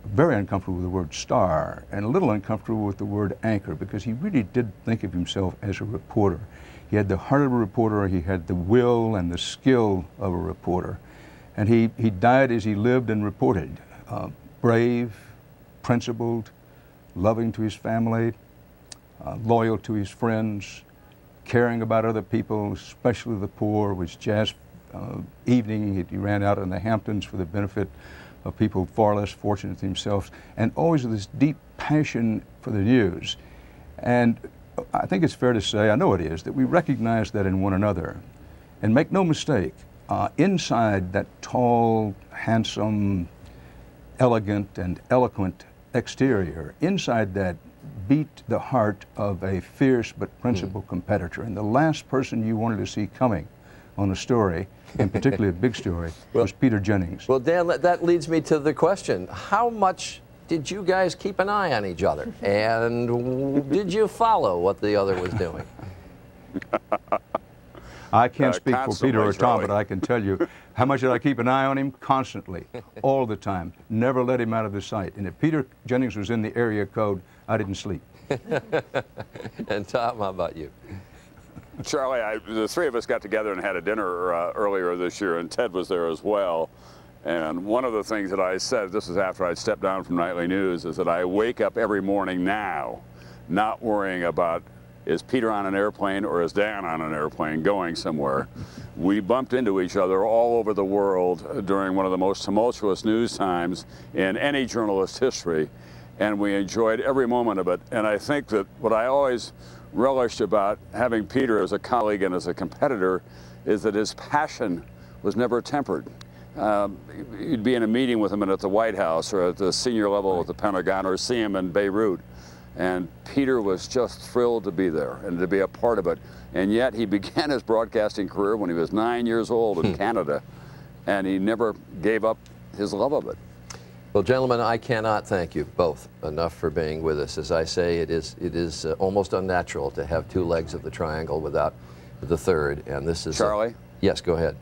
very uncomfortable with the word star, and a little uncomfortable with the word anchor, because he really did think of himself as a reporter. He had the heart of a reporter, he had the will and the skill of a reporter. And he died as he lived and reported. Brave, principled, loving to his family, loyal to his friends, caring about other people, especially the poor. It was jazz evening. He ran out in the Hamptons for the benefit of people far less fortunate than themselves, and always with this deep passion for the news. And I think it's fair to say, I know it is, that we recognize that in one another. And make no mistake, inside that tall, handsome, elegant, and eloquent exterior, inside that beat the heart of a fierce but principled competitor. And the last person you wanted to see coming on a story, and particularly a big story, was Peter Jennings.
Well, Dan, that leads me to the question. How much did you guys keep an eye on each other? And did you follow what the other was doing?
I can't speak for Peter or Tom, but I can tell you, how much did I keep an eye on him? Constantly, all the time. Never let him out of the sight. And if Peter Jennings was in the area code, I didn't sleep.
And Tom, how about you?
Charlie, the three of us got together and had a dinner earlier this year, and Ted was there as well. And one of the things that I said, this is after I'd stepped down from Nightly News, is that I wake up every morning now not worrying about, is Peter on an airplane or is Dan on an airplane going somewhere? We bumped into each other all over the world during one of the most tumultuous news times in any journalist's history, and we enjoyed every moment of it. And I think that what I always relished about having Peter as a colleague and as a competitor is that his passion was never tempered. You'd be in a meeting with him at the White House or at the senior level at the Pentagon, or see him in Beirut, and Peter was just thrilled to be there and to be a part of it. And yet he began his broadcasting career when he was 9 years old in Canada, and he never gave up his love of it.
Well, gentlemen, I cannot thank you both enough for being with us. As I say, it is almost unnatural to have two legs of the triangle without the third, and this is...
Charlie?
Yes, go ahead.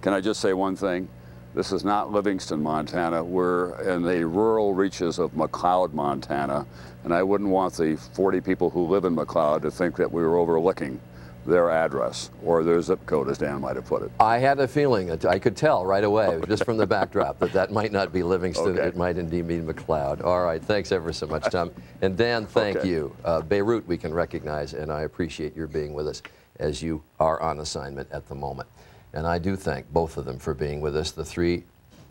Can I just say one thing? This is not Livingston, Montana. We're in the rural reaches of McLeod, Montana, and I wouldn't want the 40 people who live in McLeod to think that we were overlooking their address or their zip code, as Dan might have put it.
I had a feeling, I could tell right away, just from the backdrop, that might not be Livingston. Okay. It might indeed be McLeod. All right, thanks ever so much, Tom. And Dan, thank you. Beirut we can recognize, and I appreciate your being with us as you are on assignment at the moment. And I do thank both of them for being with us. The three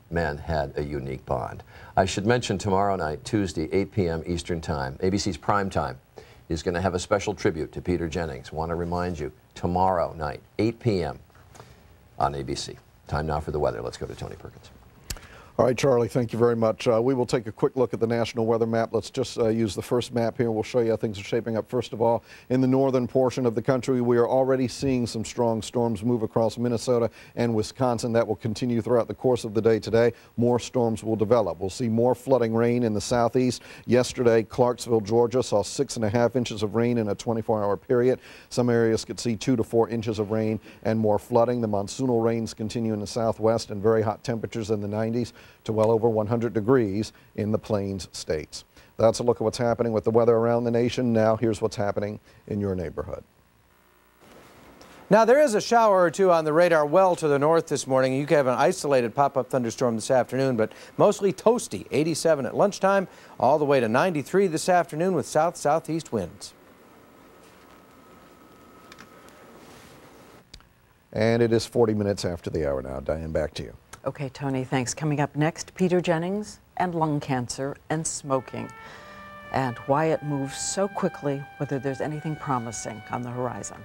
men had a unique bond. I should mention tomorrow night, Tuesday, 8 p.m. Eastern Time, ABC's Prime Time is going to have a special tribute to Peter Jennings. Want to remind you, tomorrow night, 8 p.m. on ABC. Time now for the weather. Let's go to Tony Perkins.
All right, Charlie, thank you very much. We will take a quick look at the national weather map. Let's just use the first map here. We'll show you how things are shaping up. First of all, in the northern portion of the country, we are already seeing some strong storms move across Minnesota and Wisconsin. That will continue throughout the course of the day today. More storms will develop. We'll see more flooding rain in the southeast. Yesterday, Clarksville, Georgia saw 6.5 inches of rain in a 24-hour period. Some areas could see 2 to 4 inches of rain and more flooding. The monsoonal rains continue in the southwest, and very hot temperatures in the 90s to well over 100 degrees in the Plains states. That's a look at what's happening with the weather around the nation. Now here's what's happening in your neighborhood.
Now, there is a shower or two on the radar well to the north this morning. You can have an isolated pop-up thunderstorm this afternoon, but mostly toasty. 87 at lunchtime, all the way to 93 this afternoon with south-southeast winds.
And it is 40 minutes after the hour now. Diane, back to you.
Okay, Tony, thanks. Coming up next, Peter Jennings and lung cancer and smoking, and why it moves so quickly, whether there's anything promising on the horizon.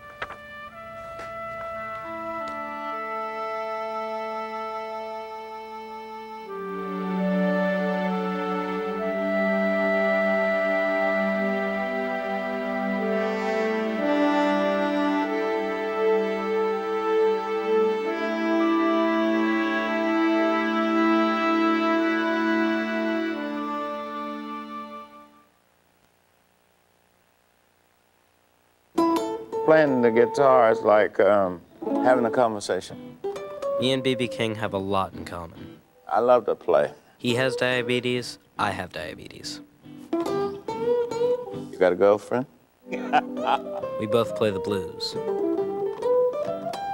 Playing the guitar is like having a conversation.
Me and B.B. King have a lot in common.
I love to play.
He has diabetes, I have diabetes.
You got a girlfriend?
We both play the blues.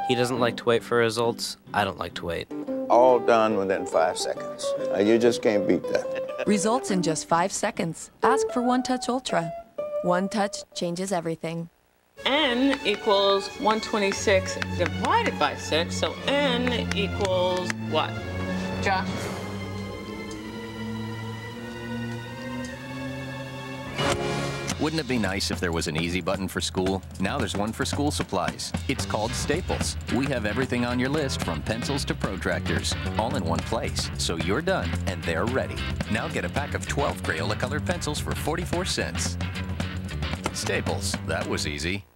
He doesn't like to wait for results, I don't like to wait.
All done within 5 seconds. You just can't beat that.
Results in just 5 seconds. Ask for One Touch Ultra. One touch changes everything.
N equals 126 divided by 6, so N equals what? Josh?
Wouldn't it be nice if there was an easy button for school? Now there's one for school supplies. It's called Staples. We have everything on your list from pencils to protractors, all in one place. So you're done and they're ready. Now get a pack of 12 Crayola colored pencils for 44 cents. Staples, that was easy.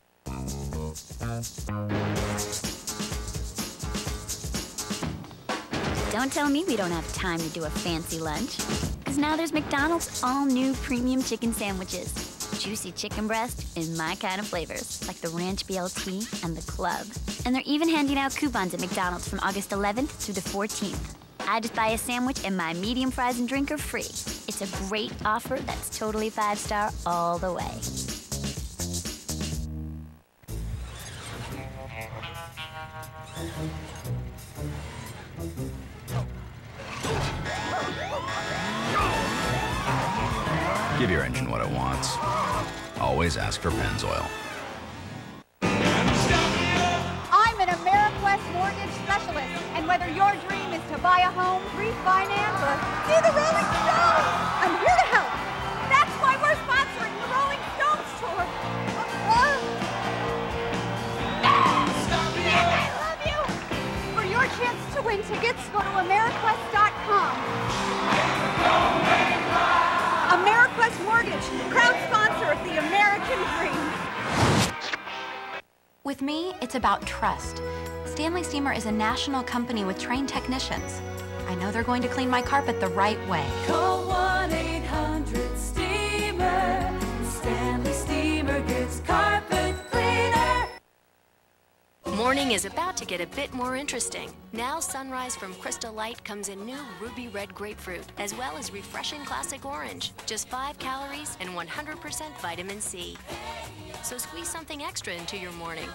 Don't tell me we don't have time to do a fancy lunch. Because now there's McDonald's all-new premium chicken sandwiches. Juicy chicken breast in my kind of flavors, like the Ranch BLT and the Club. And they're even handing out coupons at McDonald's from August 11th through the 14th. I just buy a sandwich and my medium fries and drink are free. It's a great offer that's totally 5-star all the way.
Give your engine what it wants. Always ask for Pennzoil.
I'm an AmeriQuest mortgage specialist, and whether your dream is to buy a home, refinance, or see the Rolling Stones, I'm here to help. That's why we're sponsoring the Rolling Stones tour. I love you. For your chance to win tickets, go to AmeriQuest.com. AmeriQuest Mortgage, proud sponsor of the American dream.
With me, it's about trust. Stanley Steamer is a national company with trained technicians. I know they're going to clean my carpet the right way.
Call 1-800-STEAMER. Stanley Steamer gets carpet cleaner.
Morning is about to get a bit more interesting. Now Sunrise from Crystal Light comes in new ruby red grapefruit, as well as refreshing classic orange. Just 5 calories and 100% vitamin C. So squeeze something extra into your morning.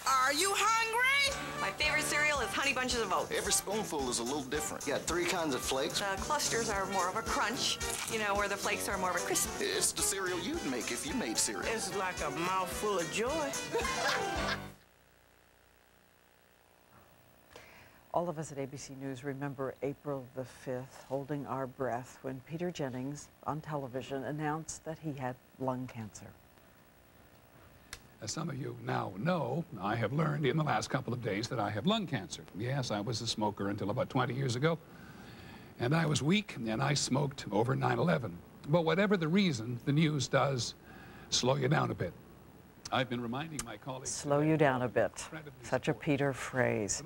Are you hungry? My favorite cereal is Honey Bunches of Oats.
Every spoonful is a little different. You got 3 kinds of flakes.
The clusters are more of a crunch, you know, where the flakes are more of a crisp.
It's the cereal you'd make if you made cereal.
It's like a mouthful of joy.
All of us at ABC News remember April the 5th, holding our breath when Peter Jennings on television announced that he had lung cancer.
As some of you now know, I have learned in the last couple of days that I have lung cancer. Yes, I was a smoker until about 20 years ago, and I was weak, and I smoked over 9/11. But whatever the reason, the news does slow you down a bit. I've been reminding my colleagues...
Slow you down a bit. Such a Peter phrase.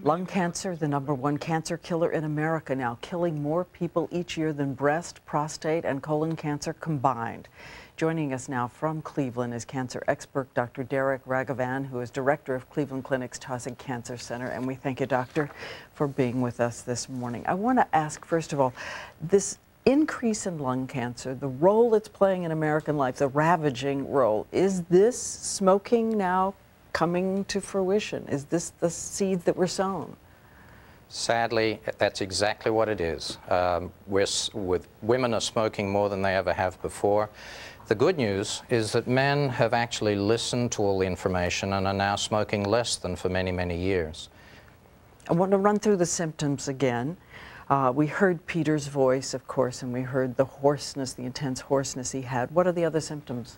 Lung cancer, the #1 cancer killer in America now, killing more people each year than breast, prostate, and colon cancer combined. Joining us now from Cleveland is cancer expert Dr. Derek Raghavan, who is director of Cleveland Clinic's Taussig Cancer Center. And we thank you, doctor, for being with us this morning. I want to ask, first of all, this increase in lung cancer, the role it's playing in American life, the ravaging role, is this smoking now coming to fruition? Is this the seed that were sown?
Sadly, that's exactly what it is. Women are smoking more than they ever have before. The good news is that men have actually listened to all the information and are now smoking less than for many, many years.
I want to run through the symptoms again. We heard Peter's voice, of course, and we heard the hoarseness, the intense hoarseness he had. What are the other symptoms?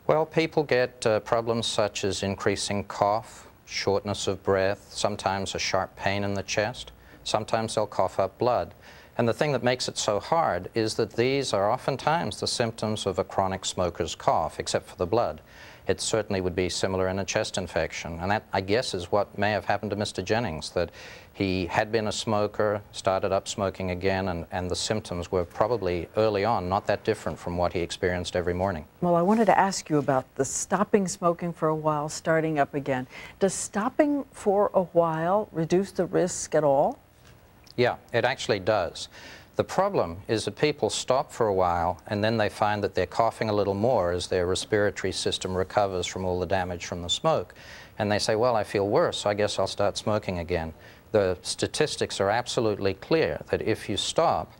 Well, people get problems such as increasing cough, shortness of breath, sometimes a sharp pain in the chest. Sometimes they'll cough up blood. And the thing that makes it so hard is that these are oftentimes the symptoms of a chronic smoker's cough, except for the blood. It certainly would be similar in a chest infection. And that, I guess, is what may have happened to Mr. Jennings, that he had been a smoker, started up smoking again, and the symptoms were probably early on not that different from what he experienced every morning.
Well, I wanted to ask you about the stopping smoking for a while, starting up again. Does stopping for a while reduce the risk at all?
Yeah, it actually does. The problem is that people stop for a while and then they find that they're coughing a little more as their respiratory system recovers from all the damage from the smoke. And they say, well, I feel worse, so I guess I'll start smoking again. The statistics are absolutely clear that if you stop,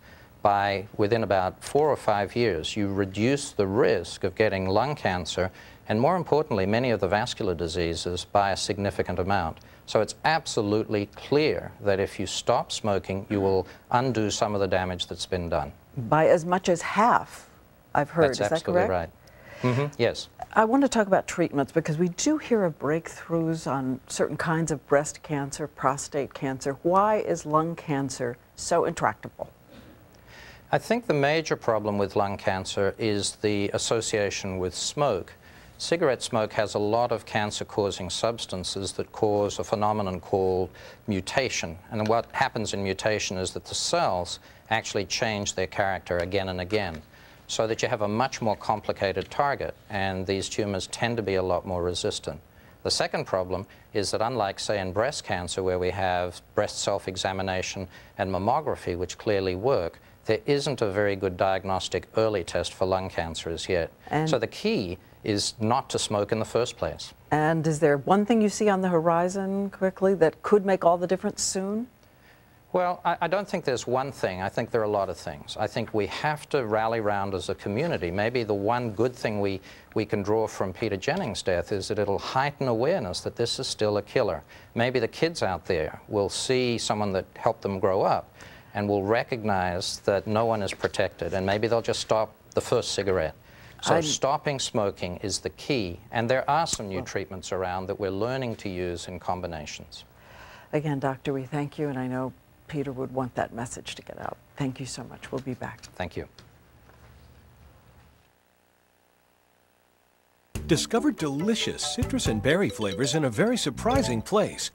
within about 4 or 5 years, you reduce the risk of getting lung cancer and, more importantly, many of the vascular diseases by a significant amount. So it's absolutely clear that if you stop smoking, you will undo some of the damage that's been done.
By as much as half, I've heard.
That's absolutely right. Yes.
I want to talk about treatments because we do hear of breakthroughs on certain kinds of breast cancer, prostate cancer. Why is lung cancer so intractable?
I think the major problem with lung cancer is the association with smoke. Cigarette smoke has a lot of cancer-causing substances that cause a phenomenon called mutation. And what happens in mutation is that the cells actually change their character again and again, so that you have a much more complicated target, and these tumors tend to be a lot more resistant. The second problem is that unlike, say, in breast cancer, where we have breast self-examination and mammography, which clearly work, there isn't a very good diagnostic early test for lung cancer as yet. So the key is not to smoke in the first place.
And is there one thing you see on the horizon quickly that could make all the difference soon?
Well, I don't think there's one thing. I think there are a lot of things. I think we have to rally round as a community. Maybe the one good thing we can draw from Peter Jennings' death is that it'll heighten awareness that this is still a killer. Maybe the kids out there will see someone that helped them grow up and will recognize that no one is protected, and maybe they'll just stop the first cigarette. So stopping smoking is the key, and there are some new treatments around that we're learning to use in combinations.
Again, Doctor, we thank you, and I know Peter would want that message to get out. Thank you so much. We'll be back.
Thank you.
Discover delicious citrus and berry flavors in a very surprising place.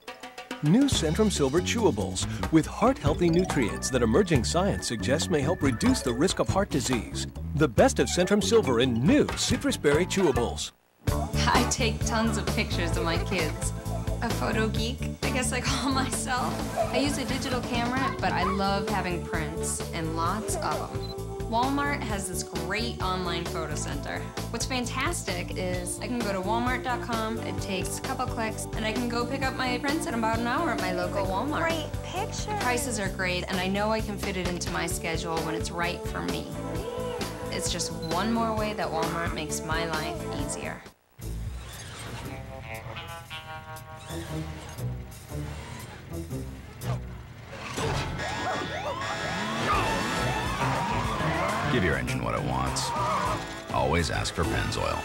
New Centrum Silver Chewables with heart-healthy nutrients that emerging science suggests may help reduce the risk of heart disease. The best of Centrum Silver in new citrus berry chewables.
I take tons of pictures of my kids. A photo geek, I guess I call myself. I use a digital camera, but I love having prints and lots of them. Walmart has this great online photo center. What's fantastic is I can go to walmart.com, it takes a couple clicks, and I can go pick up my prints in about an hour at my local Walmart.
Great picture.
The prices are great, and I know I can fit it into my schedule when it's right for me. It's just one more way that Walmart makes my life easier.
Give your engine what it wants. Always ask for Pennzoil.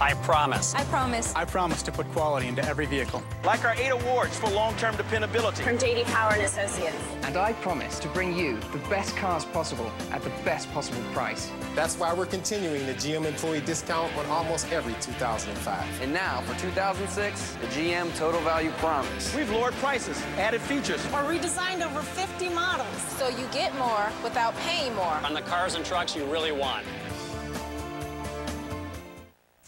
I promise.
I promise.
I promise to put quality into every vehicle.
Like our 8 awards for long-term dependability.
From J.D. Power and Associates.
And I promise to bring you the best cars possible at the best possible price.
That's why we're continuing the GM employee discount on almost every 2005.
And now, for 2006, the GM Total Value Promise.
We've lowered prices, added features.
Or redesigned over 50 models. So you get more without paying more.
On the cars and trucks you really want.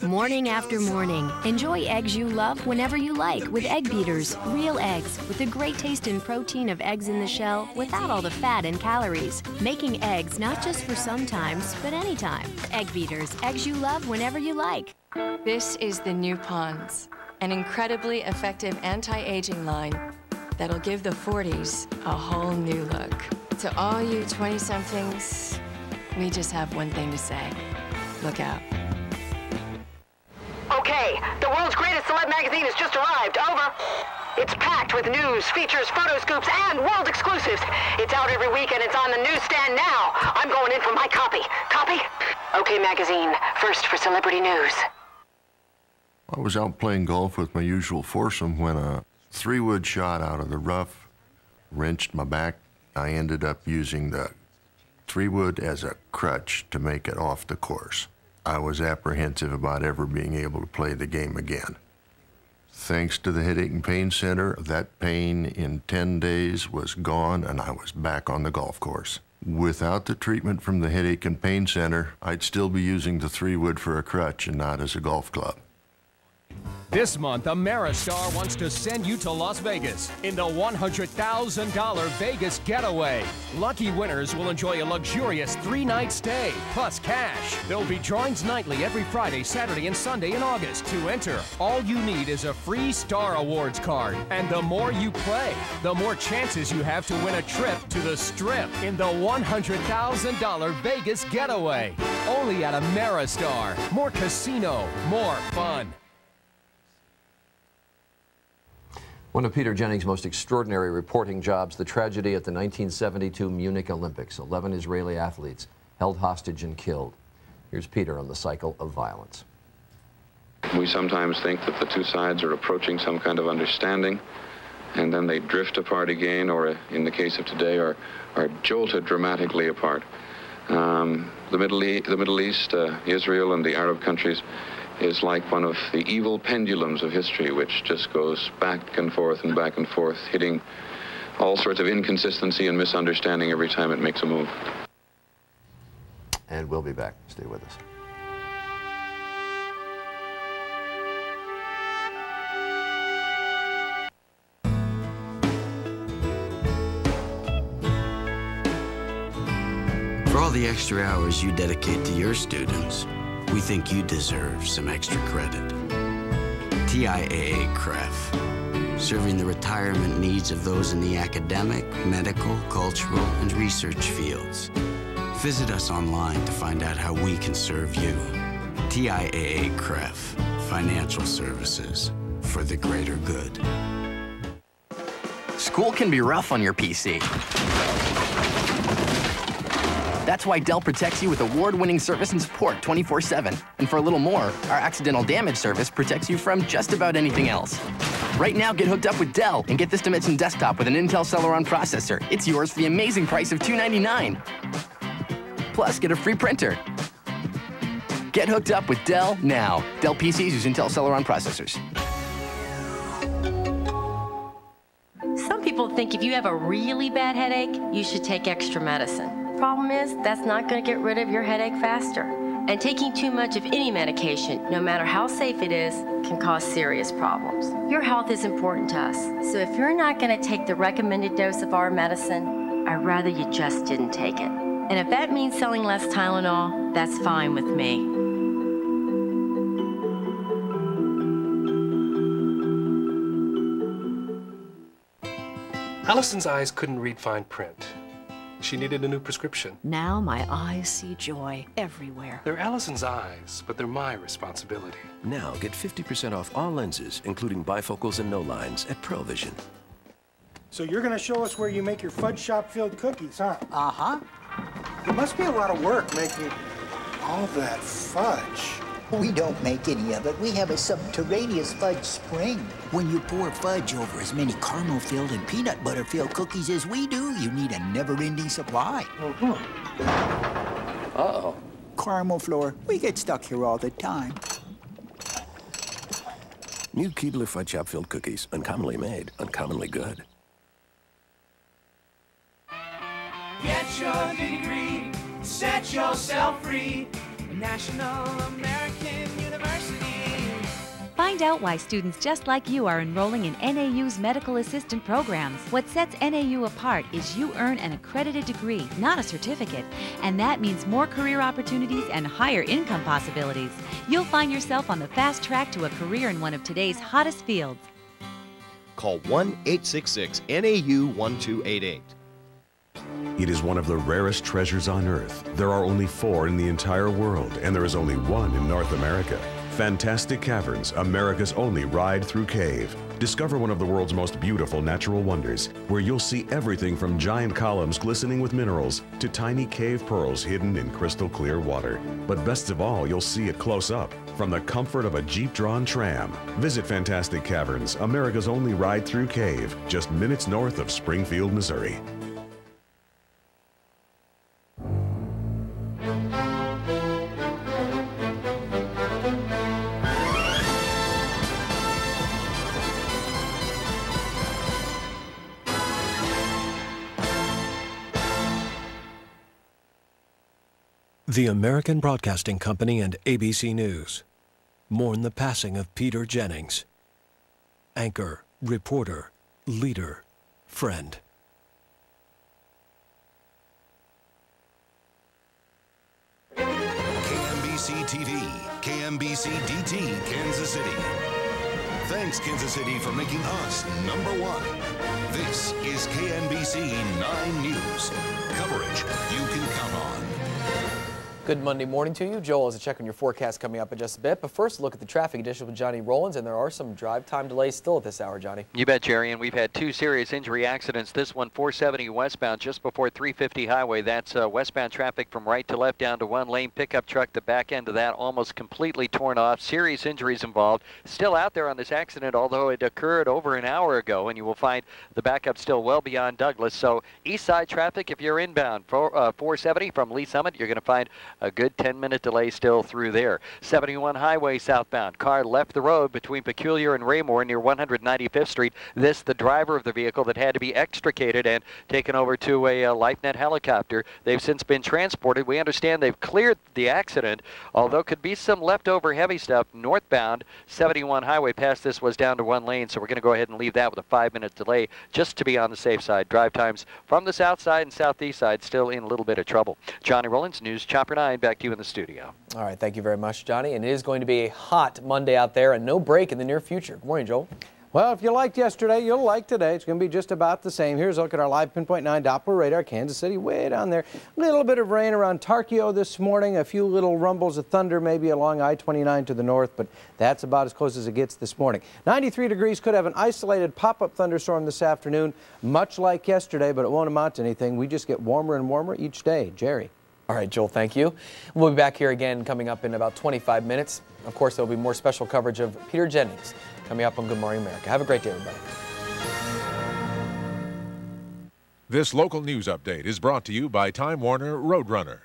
Morning after morning, enjoy eggs you love whenever you like with Egg Beaters. Real eggs with the great taste and protein of eggs in the shell without all the fat and calories. Making eggs not just for sometimes, but anytime. Egg Beaters, eggs you love whenever you like.
This is the new Pond's, an incredibly effective anti-aging line that'll give the 40s a whole new look. To all you 20-somethings, we just have one thing to say. Look out.
Okay, the world's greatest celeb magazine has just arrived. Over. It's packed with news, features, photo scoops, and world exclusives. It's out every week and it's on the newsstand now. I'm going in for my copy. Copy? Okay, magazine. First for celebrity news.
I was out playing golf with my usual foursome when a 3-wood shot out of the rough wrenched my back. I ended up using the 3-wood as a crutch to make it off the course. I was apprehensive about ever being able to play the game again. Thanks to the Headache and Pain Center, that pain in 10 days was gone and I was back on the golf course. Without the treatment from the Headache and Pain Center, I'd still be using the 3-wood for a crutch and not as a golf club.
This month, Ameristar wants to send you to Las Vegas in the $100,000 Vegas Getaway. Lucky winners will enjoy a luxurious 3-night stay, plus cash. There'll be drawings nightly every Friday, Saturday, and Sunday in August. To enter, all you need is a free Star Awards card. And the more you play, the more chances you have to win a trip to the Strip in the $100,000 Vegas Getaway. Only at Ameristar. More casino, more fun.
One of Peter Jennings' most extraordinary reporting jobs, the tragedy at the 1972 Munich Olympics. 11 Israeli athletes held hostage and killed. Here's Peter on the cycle of violence.
We sometimes think that the two sides are approaching some kind of understanding, and then they drift apart again, or in the case of today, are jolted dramatically apart. The Middle East, Israel and the Arab countries, is like one of the evil pendulums of history, which just goes back and forth, hitting all sorts of inconsistency and misunderstanding every time it makes a move.
And we'll be back. Stay with us.
For all the extra hours you dedicate to your students, we think you deserve some extra credit. TIAA CREF, serving the retirement needs of those in the academic, medical, cultural, and research fields. Visit us online to find out how we can serve you. TIAA CREF, financial services for the greater good.
School can be rough on your PC. That's why Dell protects you with award-winning service and support 24/7. And for a little more, our accidental damage service protects you from just about anything else. Right now, get hooked up with Dell and get this Dimension desktop with an Intel Celeron processor. It's yours for the amazing price of $299. Plus, get a free printer. Get hooked up with Dell now. Dell PCs use Intel Celeron processors.
Some people think if you have a really bad headache, you should take extra medicine. Problem is, that's not going to get rid of your headache faster. And taking too much of any medication, no matter how safe it is, can cause serious problems. Your health is important to us, so if you're not going to take the recommended dose of our medicine, I'd rather you just didn't take it. And if that means selling less Tylenol, that's fine with me.
Allison's eyes couldn't read fine print. She needed a new prescription.
Now my eyes see joy everywhere.
They're Allison's eyes, but they're my responsibility.
Now get 50% off all lenses, including bifocals and no lines, at ProVision.
So you're going to show us where you make your fudge shop-filled cookies, huh?
Uh-huh.
It must be a lot of work making all that fudge.
We don't make any of it. We have a subterraneous fudge spring. When you pour fudge over as many caramel-filled and peanut butter-filled cookies as we do, you need a never-ending supply.
Uh-oh.
Caramel floor. We get stuck here all the time.
New Keebler Fudge Shop-filled cookies. Uncommonly made, uncommonly good.
Get your degree, set yourself free. National American University.
Find out why students just like you are enrolling in NAU's medical assistant programs. What sets NAU apart is you earn an accredited degree, not a certificate, and that means more career opportunities and higher income possibilities. You'll find yourself on the fast track to a career in one of today's hottest fields.
Call 1-866-NAU-1288.
It is one of the rarest treasures on Earth. There are only 4 in the entire world, and there is only 1 in North America. Fantastic Caverns, America's only ride-through cave. Discover one of the world's most beautiful natural wonders, where you'll see everything from giant columns glistening with minerals to tiny cave pearls hidden in crystal clear water. But best of all, you'll see it close up from the comfort of a Jeep-drawn tram. Visit Fantastic Caverns, America's only ride-through cave, just minutes north of Springfield, Missouri.
The American Broadcasting Company and ABC News mourn the passing of Peter Jennings. Anchor, reporter, leader, friend.
KMBC TV, KMBC DT, Kansas City. Thanks, Kansas City, for making us #1. This is KMBC 9 News. Coverage you can count on.
Good Monday morning to you. Joel has a check on your forecast coming up in just a bit. But first, look at the traffic edition with Johnny Rollins, and there are some drive time delays still at this hour, Johnny.
You bet, Jerry, and we've had 2 serious injury accidents. This one, 470 westbound, just before 350 highway. That's westbound traffic from right to left down to 1 lane. Pickup truck, the back end of that almost completely torn off. Serious injuries involved. Still out there on this accident, although it occurred over an hour ago, and you will find the backup still well beyond Douglas. So east side traffic, if you're inbound, 470 from Lee Summit, you're going to find a good 10-minute delay still through there. 71 highway southbound. Car left the road between Peculiar and Raymore near 195th Street. This, the driver of the vehicle that had to be extricated and taken over to a LifeNet helicopter. They've since been transported. We understand they've cleared the accident, although could be some leftover heavy stuff northbound. 71 highway past this was down to 1 lane, so we're going to go ahead and leave that with a 5-minute delay just to be on the safe side. Drive times from the south side and southeast side still in a little bit of trouble. Johnny Rollins, News Chopper 9, back to you in the studio.
All right, thank you very much, Johnny. And it is going to be a hot Monday out there and no break in the near future. Good morning, Joel.
Well, if you liked yesterday, you'll like today. It's going to be just about the same. Here's a look at our live pinpoint 9 Doppler radar. Kansas City way down there. A little bit of rain around Tarkio this morning. A few little rumbles of thunder maybe along I-29 to the north, but that's about as close as it gets this morning. 93 degrees, could have an isolated pop-up thunderstorm this afternoon, much like yesterday, but it won't amount to anything. We just get warmer and warmer each day. Jerry.
All right, Joel, thank you. We'll be back here again coming up in about 25 minutes. Of course, there'll be more special coverage of Peter Jennings coming up on Good Morning America. Have a great day, everybody.
This local news update is brought to you by Time Warner Roadrunner.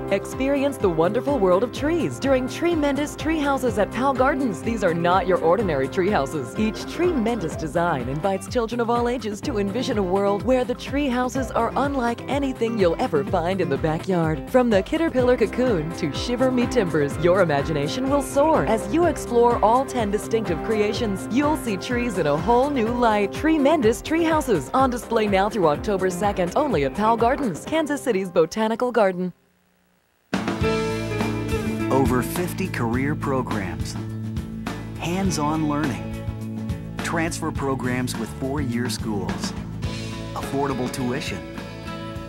Experience the wonderful world of trees during Tremendous Tree Houses at Powell Gardens. These are not your ordinary tree houses. Each tremendous design invites children of all ages to envision a world where the tree houses are unlike anything you'll ever find in the backyard. From the Caterpillar Cocoon to Shiver Me Timbers, your imagination will soar as you explore all 10 distinctive creations. You'll see trees in a whole new light. Tremendous Tree Houses on display now through October 2nd, only at Powell Gardens, Kansas City's Botanical Garden.
Over 50 career programs, hands-on learning, transfer programs with 4-year schools, affordable tuition,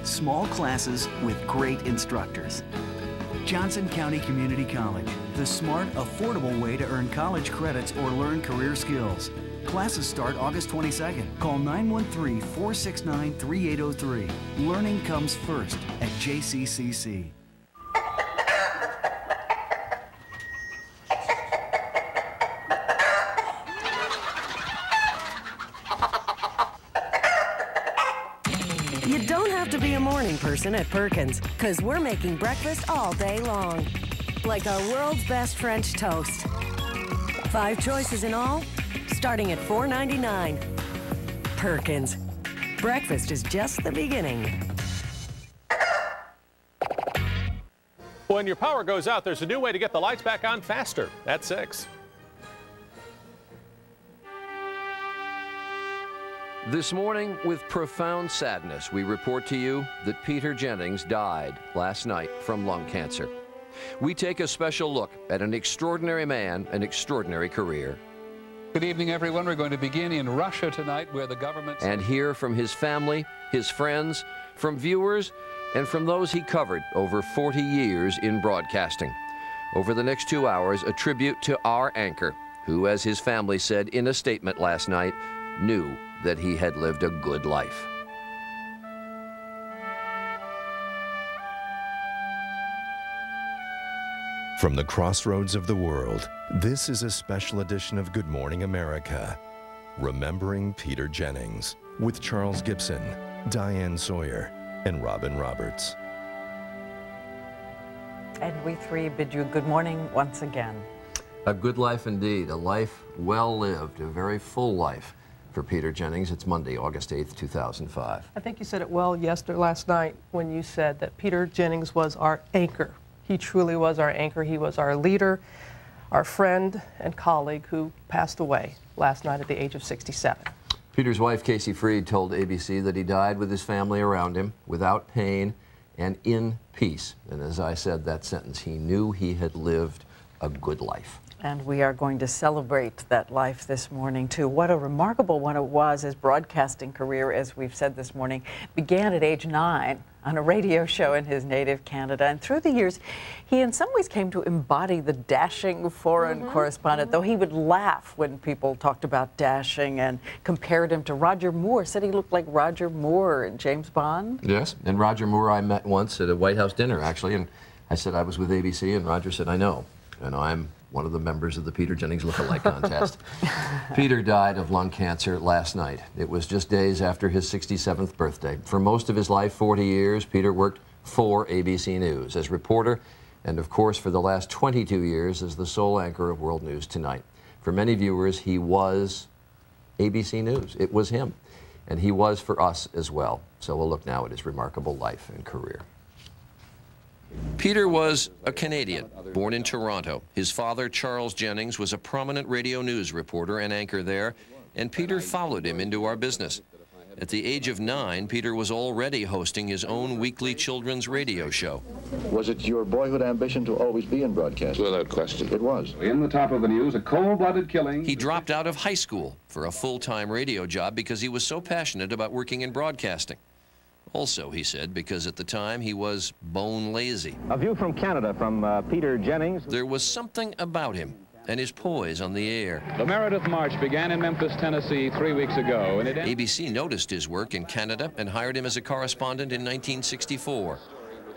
small classes with great instructors. Johnson County Community College, the smart, affordable way to earn college credits or learn career skills. Classes start August 22nd. Call 913-469-3803. Learning comes first at JCCC.
You don't have to be a morning person
person at Perkins, because we're making breakfast all day long. Like our world's best French toast. 5 choices in all, starting at $4.99. Perkins. Breakfast is just the beginning.
When your power goes out, there's a new way to get the lights back on faster. At 6.
This morning, with profound sadness, we report to you that Peter Jennings died last night from lung cancer. We take a special look at an extraordinary man, an extraordinary career.
Good evening, everyone. We're going to begin in Russia tonight, where the government...
And hear from his family, his friends, from viewers, and from those he covered over 40 years in broadcasting. Over the next 2 hours, a tribute to our anchor, who, as his family said in a statement last night, knew that he had lived a good life.
From the crossroads of the world, this is a special edition of Good Morning America, Remembering Peter Jennings, with Charles Gibson, Diane Sawyer, and Robin Roberts.
And we three bid you good morning once again.
A good life indeed, a life well lived, a very full life for Peter Jennings. It's Monday, August 8th, 2005.
I think you said it well last night when you said that Peter Jennings was our anchor. He truly was our anchor. He was our leader, our friend and colleague who passed away last night at the age of 67.
Peter's wife, Casey Freed, told ABC that he died with his family around him, without pain and in peace. And as I said that sentence, he knew he had lived a good life.
And we are going to celebrate that life this morning, too. What a remarkable one it was. His broadcasting career, as we've said this morning, began at age 9 on a radio show in his native Canada. And through the years, he in some ways came to embody the dashing foreign correspondent, though he would laugh when people talked about dashing and compared him to Roger Moore, said he looked like Roger Moore in James Bond.
Yes, and Roger Moore I met once at a White House dinner, actually, and I said I was with ABC, and Roger said, I know, and I'm one of the members of the Peter Jennings Lookalike Contest. Peter died of lung cancer last night. It was just days after his 67th birthday. For most of his life, 40 years, Peter worked for ABC News as reporter, and of course for the last 22 years as the sole anchor of World News Tonight. For many viewers, he was ABC News. It was him, and he was for us as well. So we'll look now at his remarkable life and career. Peter was a Canadian, born in Toronto. His father, Charles Jennings, was a prominent radio news reporter and anchor there, and Peter followed him into our business. At the age of 9, Peter was already hosting his own weekly children's radio show.
Was it your boyhood ambition to always be in broadcasting? Without question. It was.
In the top of the news, a cold-blooded killing.
He dropped out of high school for a full-time radio job because he was so passionate about working in broadcasting. Also, he said, because at the time he was bone lazy.
A view from Canada from Peter Jennings.
There was something about him and his poise on the air.
The Meredith March began in Memphis, Tennessee 3 weeks ago. And
ABC noticed his work in Canada and hired him as a correspondent in 1964.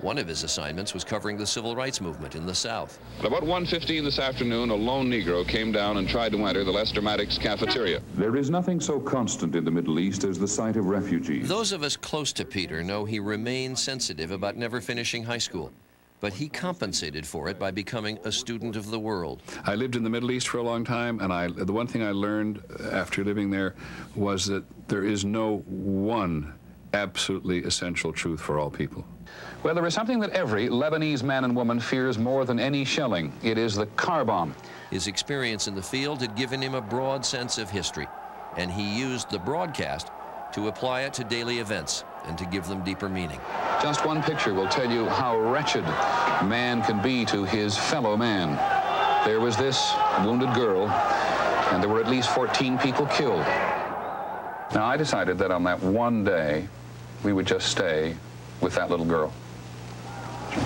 One of his assignments was covering the civil rights movement in the South.
At about 1:15 this afternoon, a lone Negro came down and tried to enter the Lester Maddox cafeteria.
There is nothing so constant in the Middle East as the sight of refugees.
Those of us close to Peter know he remained sensitive about never finishing high school, but he compensated for it by becoming a student of the world.
I lived in the Middle East for a long time, and the one thing I learned after living there was that there is no one absolutely essential truth for all people. Well, there is something that every Lebanese man and woman fears more than any shelling. It is the car bomb.
His experience in the field had given him a broad sense of history, and he used the broadcast to apply it to daily events and to give them deeper meaning.
Just one picture will tell you how wretched man can be to his fellow man. There was this wounded girl, and there were at least 14 people killed. Now, I decided that on that one day, we would just stay with that little girl.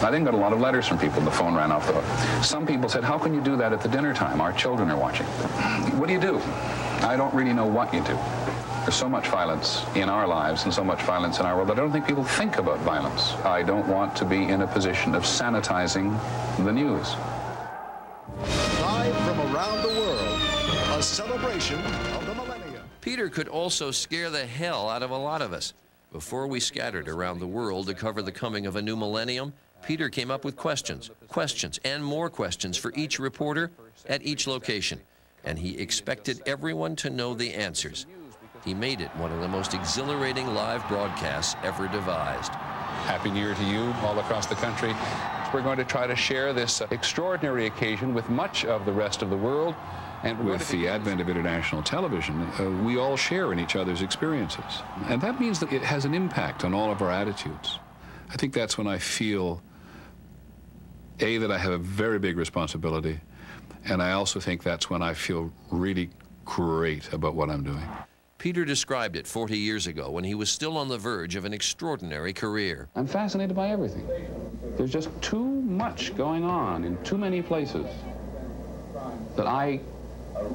I then got a lot of letters from people, and the phone ran off the hook. Some people said, how can you do that at the dinner time? Our children are watching. What do you do? I don't really know what you do. There's so much violence in our lives and so much violence in our world that I don't think people think about violence. I don't want to be in a position of sanitizing the news.
Live from around the world, a celebration of the millennium.
Peter could also scare the hell out of a lot of us. Before we scattered around the world to cover the coming of a new millennium, Peter came up with questions, and more questions for each reporter at each location. And he expected everyone to know the answers. He made it one of the most exhilarating live broadcasts ever devised.
Happy New Year to you all across the country. We're going to try to share this extraordinary occasion with much of the rest of the world. And with the advent of international television, we all share in each other's experiences. And that means that it has an impact on all of our attitudes. I think that's when I feel, A, that I have a very big responsibility, and I also think that's when I feel really great about what I'm doing.
Peter described it 40 years ago when he was still on the verge of an extraordinary career.
I'm fascinated by everything. There's just too much going on in too many places that I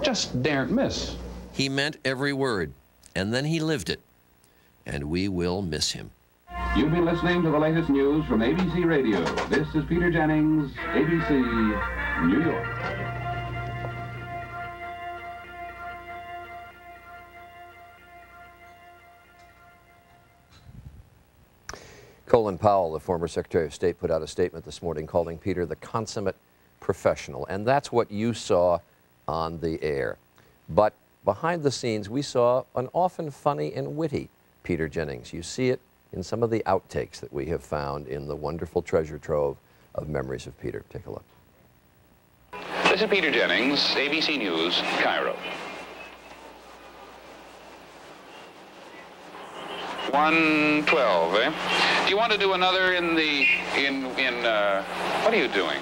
just daren't miss.
He meant every word, and then he lived it. And we will miss him.
You've been listening to the latest news from ABC Radio. This is Peter Jennings, ABC, New York.
Colin Powell, the former Secretary of State, put out a statement this morning calling Peter the consummate professional. And that's what you saw on the air. But behind the scenes, we saw an often funny and witty Peter Jennings. You see it in some of the outtakes that we have found in the wonderful treasure trove of memories of Peter. Take a look.
This is Peter Jennings, ABC News, Cairo. 112, eh? Do you want to do another in the, what are you doing?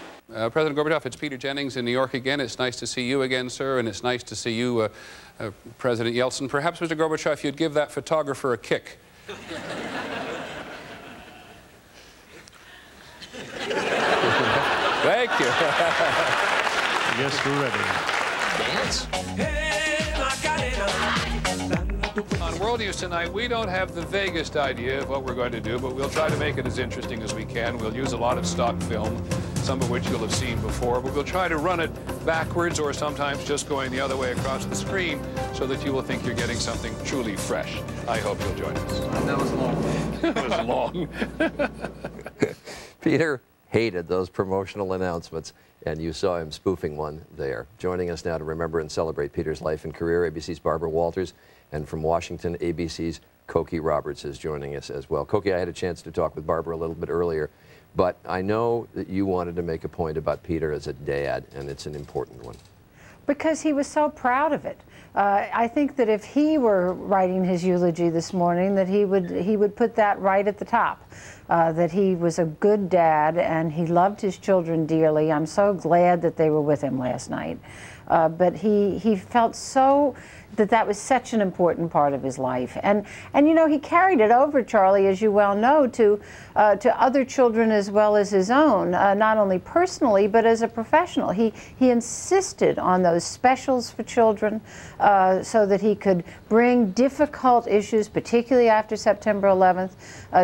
President Gorbachev, it's Peter Jennings in New York again. It's nice to see you again, sir, and it's nice to see you, President Yeltsin. Perhaps, Mr. Gorbachev, you'd give that photographer a kick. Thank you.
Yes, we're ready.
Dance.
On World News tonight, we don't have the vaguest idea of what we're going to do, but we'll try to make it as interesting as we can. We'll use a lot of stock film, some of which you'll have seen before, but we'll try to run it backwards or sometimes just going the other way across the screen so that you will think you're getting something truly fresh. I hope you'll join us.
That was long.
That was long.
Peter hated those promotional announcements, and you saw him spoofing one there. Joining us now to remember and celebrate Peter's life and career, ABC's Barbara Walters, and from Washington, ABC's Cokie Roberts is joining us as well. Cokie, I had a chance to talk with Barbara a little bit earlier, but I know that you wanted to make a point about Peter as a dad, and it's an important one.
Because he was so proud of it. I think that if he were writing his eulogy this morning, that he would put that right at the top. That he was a good dad and he loved his children dearly. I'm so glad that they were with him last night. But he felt so that was such an important part of his life. And you know, he carried it over, Charlie, as you well know, to other children as well as his own, not only personally, but as a professional. He insisted on those specials for children so that he could bring difficult issues, particularly after September 11th,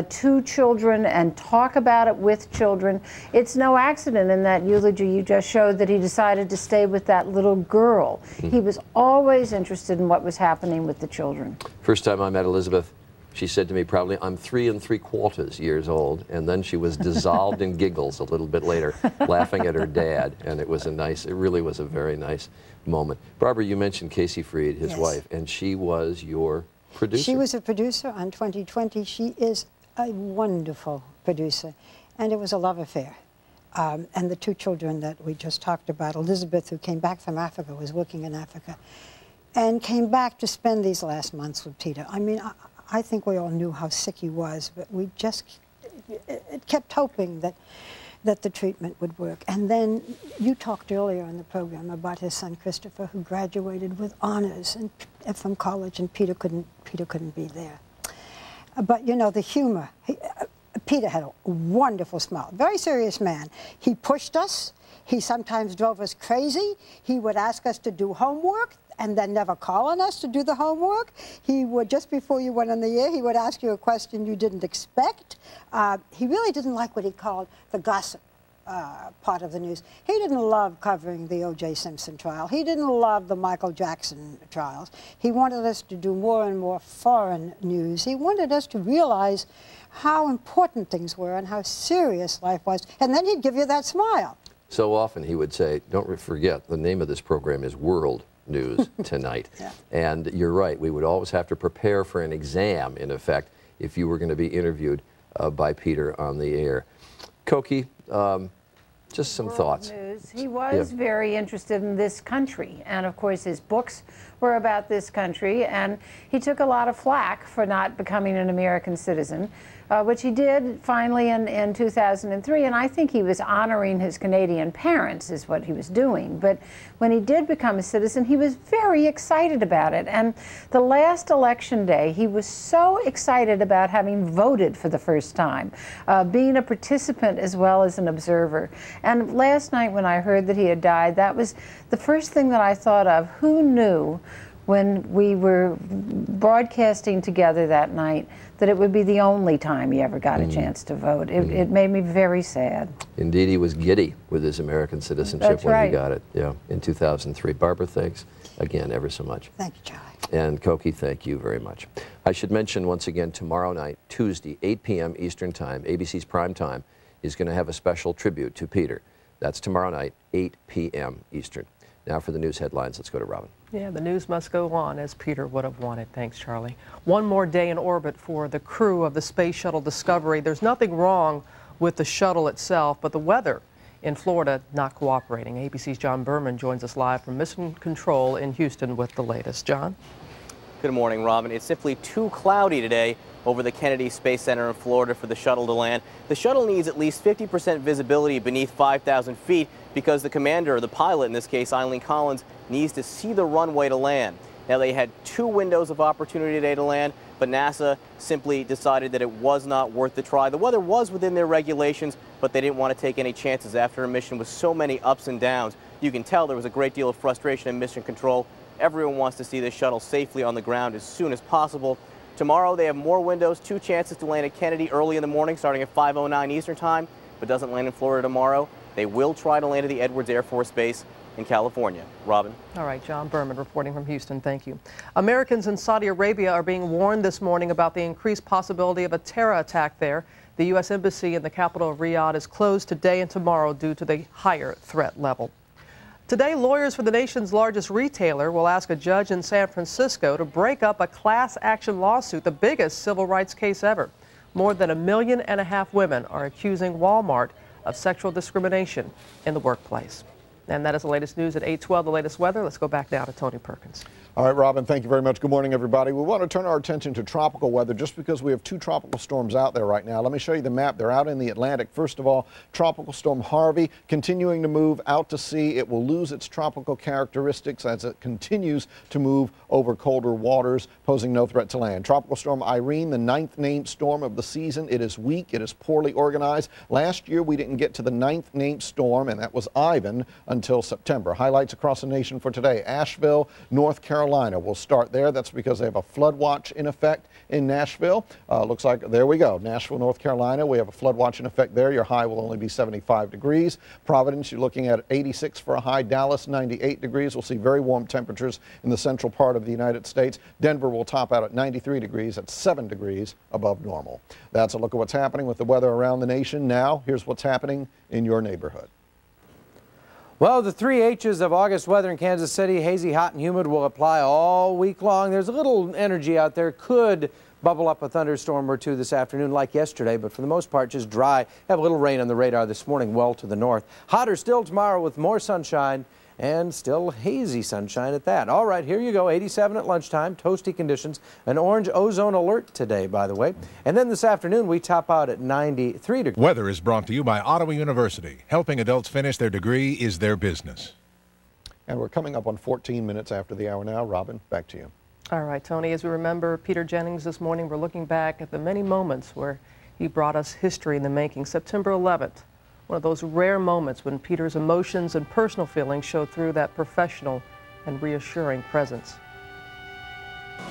to children and talk about it with children. It's no accident in that eulogy you just showed that he decided to stay with that little girl. He was always interested in what was happening with the children.
First time I met Elizabeth, she said to me probably, I'm 3 3/4 years old, and then she was dissolved in giggles a little bit later, laughing at her dad, and it really was a very nice moment. Barbara, you mentioned Casey Freed, his wife, and she was your producer.
She was a producer on 2020. She is a wonderful producer, and it was a love affair. And the 2 children that we just talked about, Elizabeth, who came back from Africa, was working in Africa, and came back to spend these last months with Peter. I mean, I think we all knew how sick he was, but we just kept hoping that the treatment would work. And then you talked earlier in the program about his son Christopher, who graduated with honors from college, and Peter couldn't be there. But you know, the humor. Peter had a wonderful smile. Very serious man. He pushed us. He sometimes drove us crazy. He would ask us to do homework and then never call on us to do the homework. He would, just before you went on the air, he would ask you a question you didn't expect. He really didn't like what he called the gossip. part of the news. He didn't love covering the O.J. Simpson trial. He didn't love the Michael Jackson trials. He wanted us to do more and more foreign news. He wanted us to realize how important things were and how serious life was. And then he'd give you that smile.
So often he would say, don't forget, the name of this program is World News Tonight. Yeah. And you're right, we would always have to prepare for an exam, in effect, if you were going to be interviewed by Peter on the air. Koki, just some thoughts.
News. He was very interested in this country, and of course his books were about this country, and he took a lot of flack for not becoming an American citizen, which he did finally in 2003, and I think he was honoring his Canadian parents is what he was doing. But when he did become a citizen, he was very excited about it, and the last election day he was so excited about having voted for the first time, being a participant as well as an observer. And last night when I heard that he had died, that was the first thing that I thought of. Who knew when we were broadcasting together that night that it would be the only time he ever got a chance to vote? It made me very sad.
Indeed, he was giddy with his American citizenship when he got it, in 2003. Barbara, thanks again ever so much.
Thank you, Charlie.
And Koki, thank you very much. I should mention once again, tomorrow night, Tuesday, 8 p.m. Eastern Time, ABC's Prime Time, is going to have a special tribute to Peter. That's tomorrow night, 8 p.m. Eastern. Now for the news headlines, let's go to Robin.
Yeah, the news must go on, as Peter would have wanted. Thanks, Charlie. One more day in orbit for the crew of the Space Shuttle Discovery. There's nothing wrong with the shuttle itself, but the weather in Florida not cooperating. ABC's John Berman joins us live from Mission Control in Houston with the latest. John?
Good morning, Robin. It's simply too cloudy today over the Kennedy Space Center in Florida for the shuttle to land. The shuttle needs at least 50% visibility beneath 5,000 feet because the commander, or the pilot in this case, Eileen Collins, needs to see the runway to land. Now, they had 2 windows of opportunity today to land, but NASA simply decided that it was not worth the try. The weather was within their regulations, but they didn't want to take any chances after a mission with so many ups and downs. You can tell there was a great deal of frustration in Mission Control. Everyone wants to see this shuttle safely on the ground as soon as possible. Tomorrow, they have more windows, 2 chances to land at Kennedy early in the morning, starting at 5:09 Eastern Time, but doesn't land in Florida tomorrow. They will try to land at the Edwards Air Force Base in California. Robin?
All right, John Berman reporting from Houston. Thank you. Americans in Saudi Arabia are being warned this morning about the increased possibility of a terror attack there. The U.S. Embassy in the capital of Riyadh is closed today and tomorrow due to the higher threat level. Today, lawyers for the nation's largest retailer will ask a judge in San Francisco to break up a class action lawsuit, the biggest civil rights case ever. More than 1.5 million women are accusing Walmart of sexual discrimination in the workplace. And that is the latest news at 8:12, the latest weather. Let's go back now to Tony Perkins.
All right, Robin, thank you very much. Good morning, everybody. We want to turn our attention to tropical weather just because we have 2 tropical storms out there right now. Let me show you the map. They're out in the Atlantic. First of all, Tropical Storm Harvey continuing to move out to sea. It will lose its tropical characteristics as it continues to move over colder waters, posing no threat to land. Tropical Storm Irene, the 9th named storm of the season. It is weak. It is poorly organized. Last year, we didn't get to the 9th named storm, and that was Ivan, until September. Highlights across the nation for today. Asheville, North Carolina. We'll start there. That's because they have a flood watch in effect in Nashville. Looks like, there we go, Nashville, North Carolina. We have a flood watch in effect there. Your high will only be 75 degrees. Providence, you're looking at 86 for a high. Dallas, 98 degrees. We'll see very warm temperatures in the central part of the United States. Denver will top out at 93 degrees. At 7 degrees above normal. That's a look at what's happening with the weather around the nation. Now, here's what's happening in your neighborhood.
Well, the 3 H's of August weather in Kansas City, hazy, hot, and humid, will apply all week long. There's a little energy out there. Could bubble up a thunderstorm or 2 this afternoon like yesterday, but for the most part, just dry. Have a little rain on the radar this morning, well to the north. Hotter still tomorrow with more sunshine and still hazy sunshine at that. All right, here you go. 87 at lunchtime, toasty conditions. An orange ozone alert today, by the way. And then this afternoon, we top out at 93 degrees.
Weather is brought to you by Ottawa University. Helping adults finish their degree is their business.
And we're coming up on 14 minutes after the hour now. Robin, back to you.
All right, Tony, as we remember Peter Jennings this morning, we're looking back at the many moments where he brought us history in the making. September 11th. One of those rare moments when Peter's emotions and personal feelings showed through that professional and reassuring presence.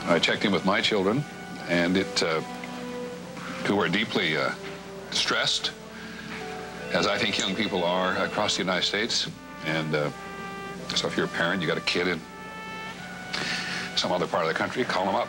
I checked in with my children, and who were deeply stressed as I think young people are across the United States. And so if you're a parent, you got a kid in some other part of the country, call them up.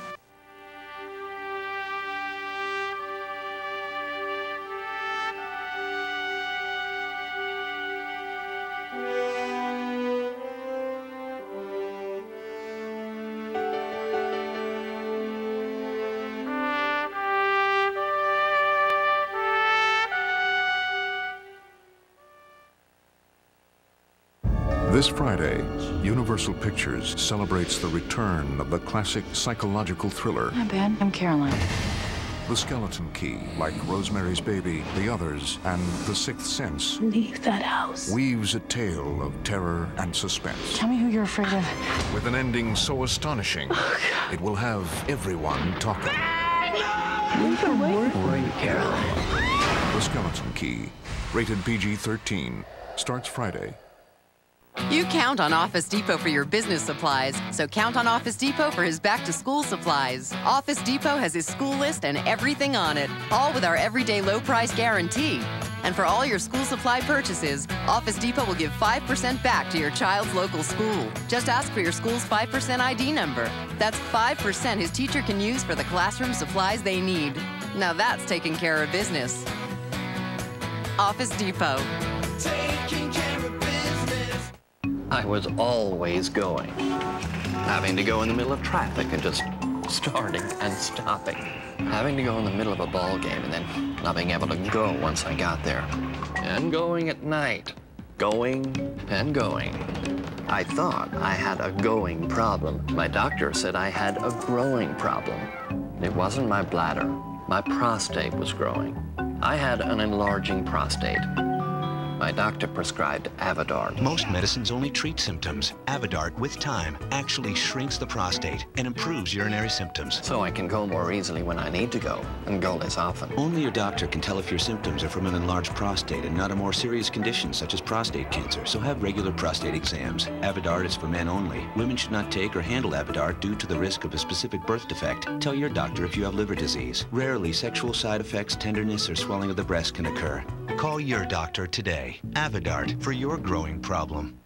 This Friday, Universal Pictures celebrates the return of the classic psychological thriller.
Hi, Ben. I'm Caroline.
The Skeleton Key, like Rosemary's Baby, The Others, and The Sixth Sense,
Leave that house.
weaves a tale of terror and suspense.
Tell me who you're afraid of.
With an ending so astonishing, it will have everyone talking.
You've been waiting for you, Caroline.
The Skeleton Key, rated PG-13, starts Friday.
You count on Office Depot for your business supplies, so count on Office Depot for his back-to-school supplies. Office Depot has his school list and everything on it, all with our everyday low price guarantee. And for all your school supply purchases, Office Depot will give 5% back to your child's local school. Just ask for your school's 5% ID number. That's 5% his teacher can use for the classroom supplies they need. Now that's taking care of business. Office Depot.
Taking care of business. I was always going. Having to go in the middle of traffic and just starting and stopping. Having to go in the middle of a ball game and then not being able to go once I got there. And going at night. Going and going. I thought I had a going problem. My doctor said I had a growing problem. It wasn't my bladder. My prostate was growing. I had an enlarging prostate. My doctor prescribed Avodart.
Most medicines only treat symptoms. Avodart, with time, actually shrinks the prostate and improves urinary symptoms.
So I can go more easily when I need to go, and go less often.
Only your doctor can tell if your symptoms are from an enlarged prostate and not a more serious condition such as prostate cancer, so have regular prostate exams. Avodart is for men only. Women should not take or handle Avodart due to the risk of a specific birth defect. Tell your doctor if you have liver disease. Rarely, sexual side effects, tenderness, or swelling of the breast can occur. Call your doctor today. Avodart for your growing problem.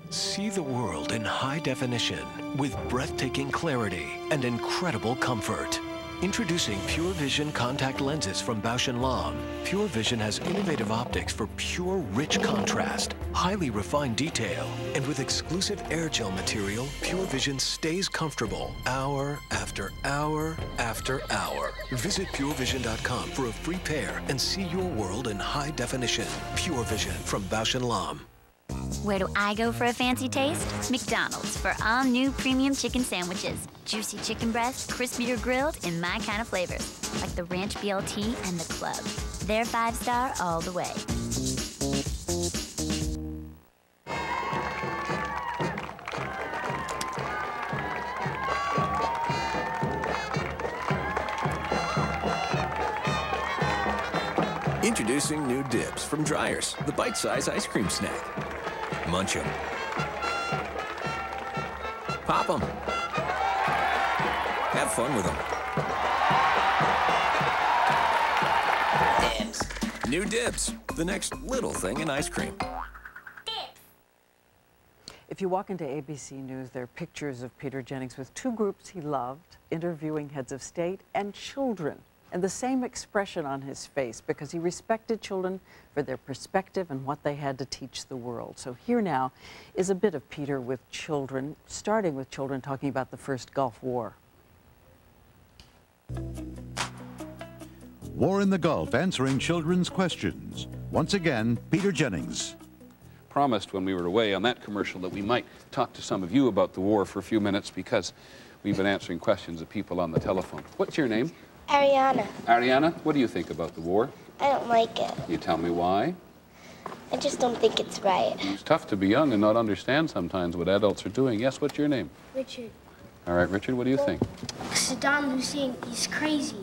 See the world in high definition with breathtaking clarity and incredible comfort. Introducing Pure Vision contact lenses from Bausch & Lomb. Pure Vision has innovative optics for pure, rich contrast, highly refined detail, and with exclusive air gel material, Pure Vision stays comfortable hour after hour after hour. Visit purevision.com for a free pair and see your world in high definition. Pure Vision from Bausch & Lomb.
Where do I go for a fancy taste? McDonald's for all new premium chicken sandwiches. Juicy chicken breast, crispy or grilled in my kind of flavors, like the Ranch BLT and the Club. They're 5-star all the way.
Introducing new dips from Dryers, the bite-sized ice cream snack. Munch 'em. Pop 'em. Have fun with them. Dips. New dips, the next little thing in ice cream.
If you walk into ABC News, there are pictures of Peter Jennings with two groups he loved, interviewing heads of state and children. And the same expression on his face because he respected children for their perspective and what they had to teach the world. So here now is a bit of Peter with children, starting with children talking about the first Gulf War.
War in the Gulf, answering children's questions. Once again, Peter Jennings.
Promised when we were away on that commercial that we might talk to some of you about the war for a few minutes because we've been answering questions of people on the telephone. What's your name?
Ariana.
Ariana, what do you think about the war?
I don't like it.
Can you tell me why?
I just don't think it's right.
It's tough to be young and not understand sometimes what adults are doing. Yes, what's your name?
Richard.
All right, Richard, what do you think?
Saddam Hussein, he's crazy.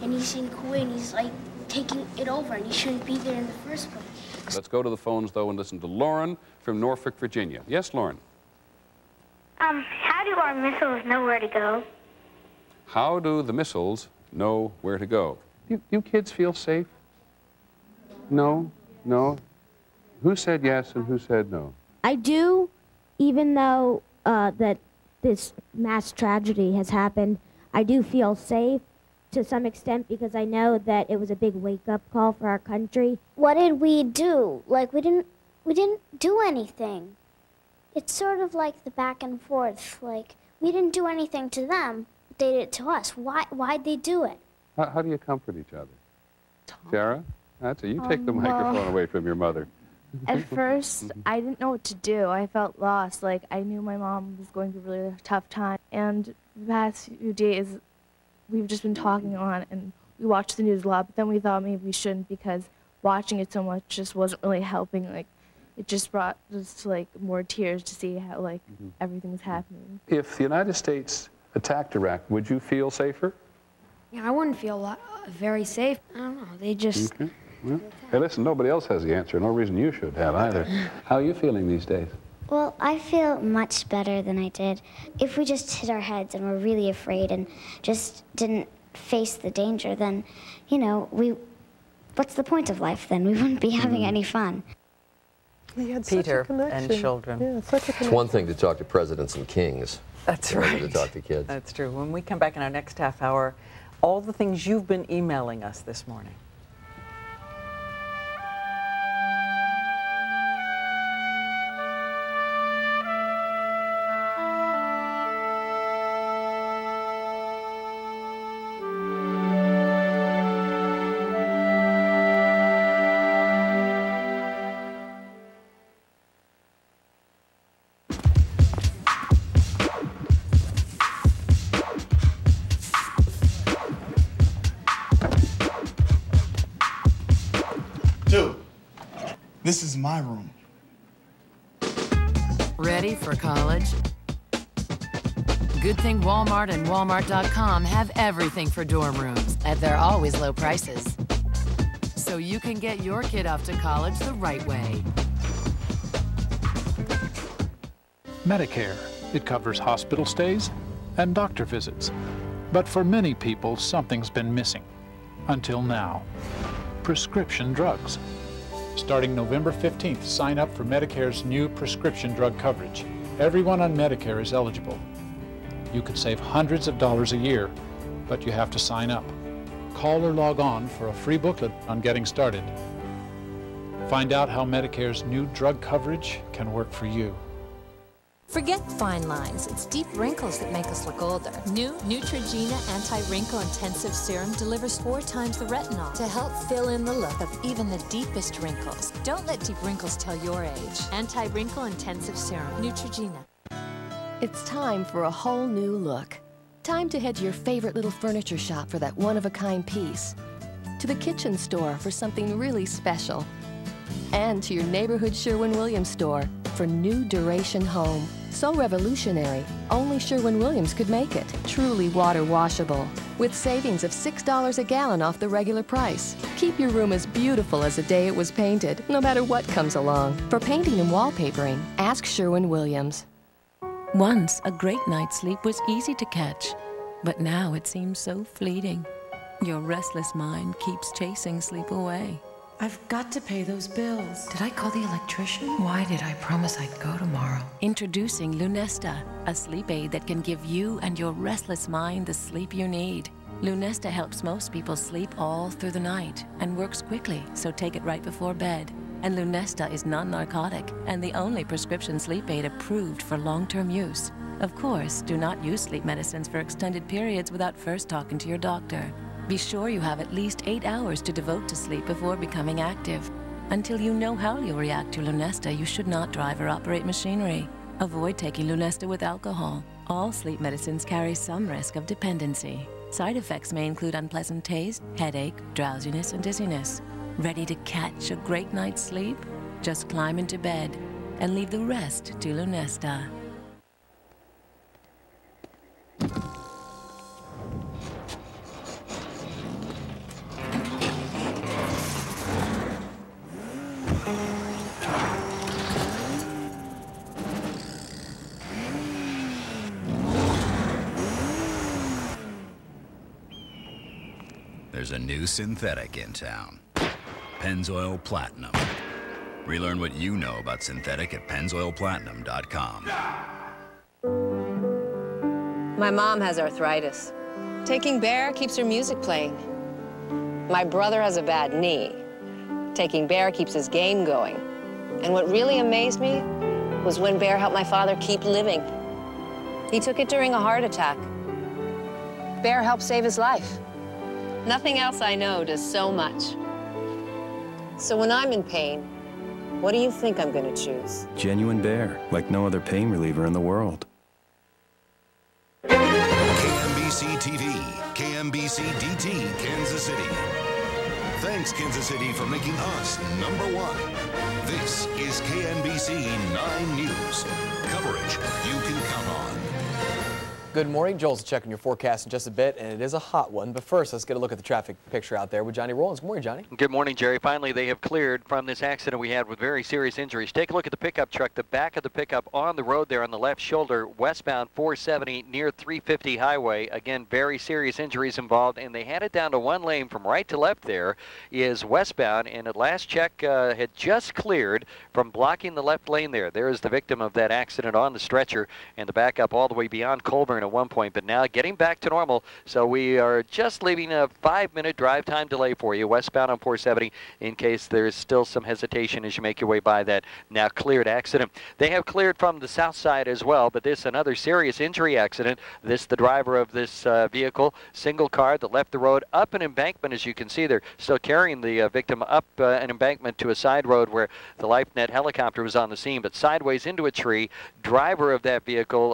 And he's in Kuwait and he's like taking it over and he shouldn't be there in the first place.
Let's go to the phones, though, and listen to Lauren from Norfolk, Virginia. Yes, Lauren?
How do our missiles know where to go?
How do the missiles know where to go? You kids feel safe? No, no. Who said yes and who said no?
I do, even though that this mass tragedy has happened, I do feel safe to some extent because I know that it was a big wake-up call for our country.
What did we do? Like, we didn't do anything. It's sort of like the back and forth. Like, we didn't do anything to them, but they did it to us. Why'd they do it?
How do you comfort each other? Sarah? That's it. You take the microphone away from your mother.
At first, I didn't know what to do. I felt lost. Like, I knew my mom was going through a really tough time. And the past few days, we've just been talking on, and we watched the news a lot, but then we thought maybe we shouldn't because watching it so much just wasn't really helping. Like, it just brought us, like, more tears to see how, like, everything was happening.
If the United States attacked Iraq, would you feel safer?
Yeah, I wouldn't feel very safe. I don't know. They just...
Okay. Well, hey, listen, nobody else has the answer. No reason you should have either. How are you feeling these days?
Well, I feel much better than I did. If we just hid our heads and were really afraid and just didn't face the danger, then, you know, what's the point of life then? We wouldn't be having any fun.
We had
Peter
such a connection.
and children.
Yeah, such a connection.
It's one thing to talk to presidents and kings.
That's
another
right.
To talk to kids.
That's true. When we come back in our next half hour, all the things you've been emailing us this morning.
This is my room.
Ready for college? Good thing Walmart and Walmart.com have everything for dorm rooms at their always low prices. So you can get your kid off to college the right way.
Medicare. It covers hospital stays and doctor visits. But for many people, something's been missing. Until now. Prescription drugs. Starting November 15th, sign up for Medicare's new prescription drug coverage. Everyone on Medicare is eligible. You could save hundreds of dollars a year, but you have to sign up. Call or log on for a free booklet on getting started. Find out how Medicare's new drug coverage can work for you.
Forget fine lines. It's deep wrinkles that make us look older. New Neutrogena Anti-Wrinkle Intensive Serum delivers 4 times the retinol to help fill in the look of even the deepest wrinkles. Don't let deep wrinkles tell your age. Anti-Wrinkle Intensive Serum. Neutrogena.
It's time for a whole new look. Time to head to your favorite little furniture shop for that one-of-a-kind piece. To the kitchen store for something really special. And to your neighborhood Sherwin-Williams store for new duration home. So revolutionary, only Sherwin-Williams could make it. Truly water washable. With savings of $6 a gallon off the regular price. Keep your room as beautiful as the day it was painted, no matter what comes along. For painting and wallpapering, ask Sherwin-Williams.
Once, a great night's sleep was easy to catch, but now it seems so fleeting. Your restless mind keeps chasing sleep away.
I've got to pay those bills. Did I call the electrician? Why did I promise I'd go tomorrow?
Introducing Lunesta, a sleep aid that can give you and your restless mind the sleep you need. Lunesta helps most people sleep all through the night and works quickly, so take it right before bed. And Lunesta is non-narcotic and the only prescription sleep aid approved for long-term use. Of course, do not use sleep medicines for extended periods without first talking to your doctor. Be sure you have at least 8 hours to devote to sleep before becoming active. Until you know how you'll react to Lunesta, you should not drive or operate machinery. Avoid taking Lunesta with alcohol. All sleep medicines carry some risk of dependency. Side effects may include unpleasant taste, headache, drowsiness, and dizziness. Ready to catch a great night's sleep? Just climb into bed and leave the rest to Lunesta.
There's a new synthetic in town.
Pennzoil Platinum. Relearn what you know about synthetic at pennzoilplatinum.com.
My mom has arthritis. Taking Bear keeps her music playing. My brother has a bad knee. Taking Bear keeps his game going. And what really amazed me was when Bear helped my father keep living. He took it during a heart attack. Bear helped save his life. Nothing else I know does so much. So when I'm in pain, what do you think I'm going to choose?
Genuine Bear, like no other pain reliever in the world.
KMBC TV, KMBC DT, Kansas City. Thanks, Kansas City, for making us #1. This is KMBC 9 News. Coverage you can count on.
Good morning. Joel's checking your forecast in just a bit, and it is a hot one. But first, let's get a look at the traffic picture out there with Johnny Rollins. Good morning, Johnny.
Good morning, Jerry. Finally, they have cleared from this accident we had with very serious injuries. Take a look at the pickup truck, the back of the pickup on the road there on the left shoulder, westbound 470 near 350 highway. Again, very serious injuries involved, and they had it down to one lane from right to left there is westbound, and at last check had just cleared from blocking the left lane there. There is the victim of that accident on the stretcher, and the backup all the way beyond Colburn at one point, but now getting back to normal. So we are just leaving a 5-minute drive time delay for you westbound on 470 in case there's still some hesitation as you make your way by that now cleared accident. They have cleared from the south side as well, but this another serious injury accident. This the driver of this vehicle, single car that left the road up an embankment, as you can see there, still carrying the victim up an embankment to a side road where the LifeNet helicopter was on the scene, but sideways into a tree. Driver of that vehicle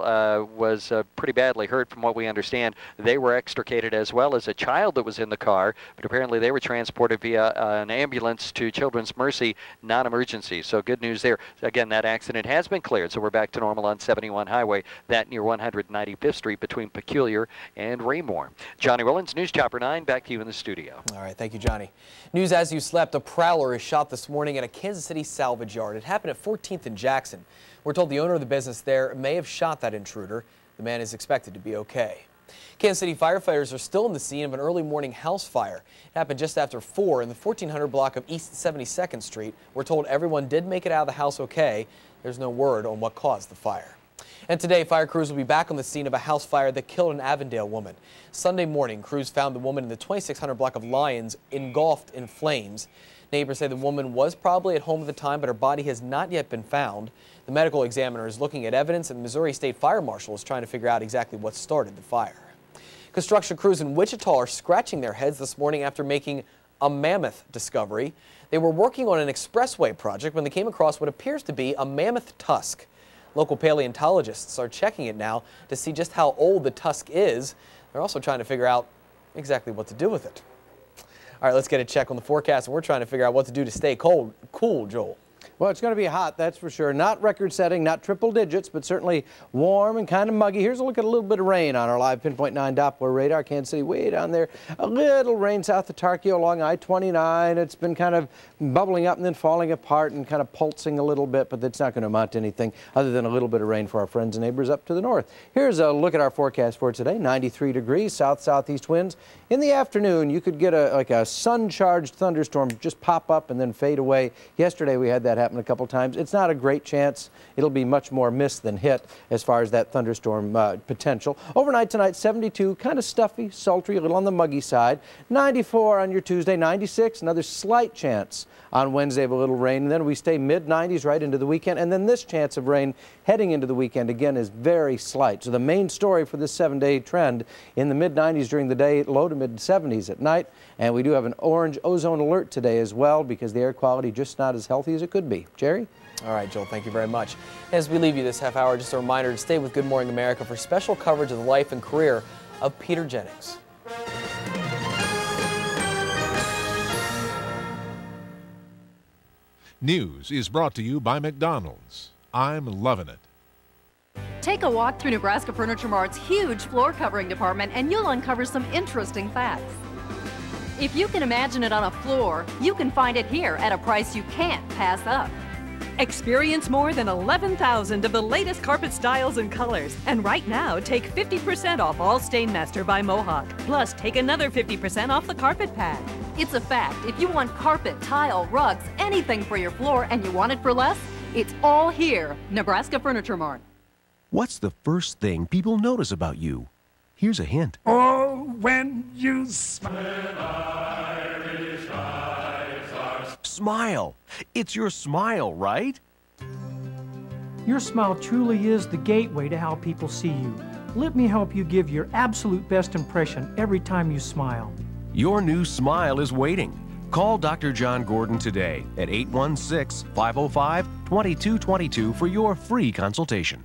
was pretty badly hurt from what we understand. They were extricated as well as a child that was in the car, but apparently they were transported via an ambulance to Children's Mercy, non-emergency. So good news there. Again, that accident has been cleared, so we're back to normal on 71 Highway, that near 195th Street between Peculiar and Raymore. Johnny Rollins, News Chopper 9, back to you in the studio.
All right, thank you, Johnny. News as you slept, a prowler is shot this morning at a Kansas City salvage yard. It happened at 14th and Jackson. We're told the owner of the business there may have shot that intruder. The man is expected to be okay. Kansas City firefighters are still in the scene of an early morning house fire. It happened just after 4 in the 1400 block of East 72nd Street. We're told everyone did make it out of the house okay. There's no word on what caused the fire. And today, fire crews will be back on the scene of a house fire that killed an Avondale woman. Sunday morning, crews found the woman in the 2600 block of Lyons engulfed in flames. Neighbors say the woman was probably at home at the time, but her body has not yet been found. The medical examiner is looking at evidence, and the Missouri State Fire Marshal is trying to figure out exactly what started the fire. Construction crews in Wichita are scratching their heads this morning after making a mammoth discovery. They were working on an expressway project when they came across what appears to be a mammoth tusk. Local paleontologists are checking it now to see just how old the tusk is. They're also trying to figure out exactly what to do with it. All right, let's get a check on the forecast, and we're trying to figure out what to do to stay cool, Joel.
Well, it's going to be hot, that's for sure. Not record-setting, not triple digits, but certainly warm and kind of muggy. Here's a look at a little bit of rain on our live Pinpoint 9 Doppler radar. Kansas City way down there. A little rain south of Tarkio along I-29. It's been kind of bubbling up and then falling apart and kind of pulsing a little bit, but that's not going to amount to anything other than a little bit of rain for our friends and neighbors up to the north. Here's a look at our forecast for today. 93 degrees, south-southeast winds. In the afternoon, you could get like a sun-charged thunderstorm just pop up and then fade away. Yesterday, we had that happen a couple times. It's not a great chance. It'll be much more miss than hit as far as that thunderstorm potential. Overnight tonight, 72, kind of stuffy, sultry, a little on the muggy side. 94 on your Tuesday, 96, another slight chance on Wednesday of a little rain. And then we stay mid-90s right into the weekend. And then this chance of rain heading into the weekend again is very slight. So the main story for this 7-day trend in the mid-90s during the day, low to mid-70s at night. And we do have an orange ozone alert today as well because the air quality just not as healthy as it could be. Jerry?
All right, Joel, thank you very much. As we leave you this half hour, just a reminder to stay with Good Morning America for special coverage of the life and career of Peter Jennings.
News is brought to you by McDonald's. I'm loving it.
Take a walk through Nebraska Furniture Mart's huge floor covering department and you'll uncover some interesting facts. If you can imagine it on a floor, you can find it here at a price you can't pass up.
Experience more than 11,000 of the latest carpet styles and colors. And right now, take 50% off all Stainmaster by Mohawk. Plus, take another 50% off the carpet pad.
It's a fact. If you want carpet, tile, rugs, anything for your floor, and you want it for less, it's all here. Nebraska Furniture Mart.
What's the first thing people notice about you? Here's a hint.
Oh, when you smile.
Smile. It's your smile, right?
Your smile truly is the gateway to how people see you. Let me help you give your absolute best impression every time you smile.
Your new smile is waiting. Call Dr. John Gordon today at 816-505-2222 for your free consultation.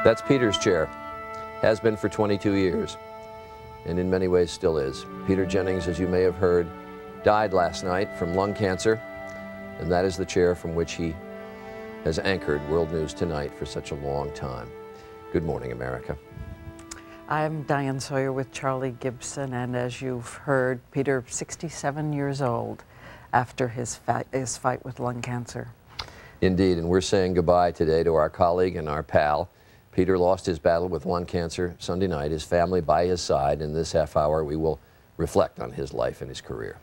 That's Peter's chair. Has been for 22 years, and in many ways still is. Peter Jennings, as you may have heard, died last night from lung cancer, and that is the chair from which he has anchored World News Tonight for such a long time. Good morning, America.
I'm Diane Sawyer with Charlie Gibson, and as you've heard, Peter, 67 years old after his fight with lung cancer.
Indeed, and we're saying goodbye today to our colleague and our pal. Peter lost his battle with lung cancer Sunday night, his family by his side. In this half hour, we will reflect on his life and his career.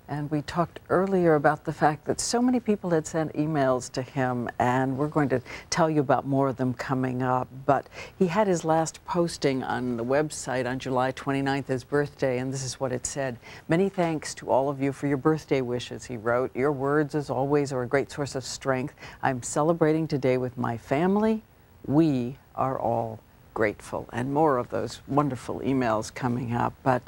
And we talked earlier about the fact that so many people had sent emails to him, and we're going to tell you about more of them coming up. But he had his last posting on the website on July 29th, his birthday, and this is what it said. Many thanks to all of you for your birthday wishes, he wrote. Your words, as always, are a great source of strength. I'm celebrating today with my family. We are all grateful, and more of those wonderful emails coming up. But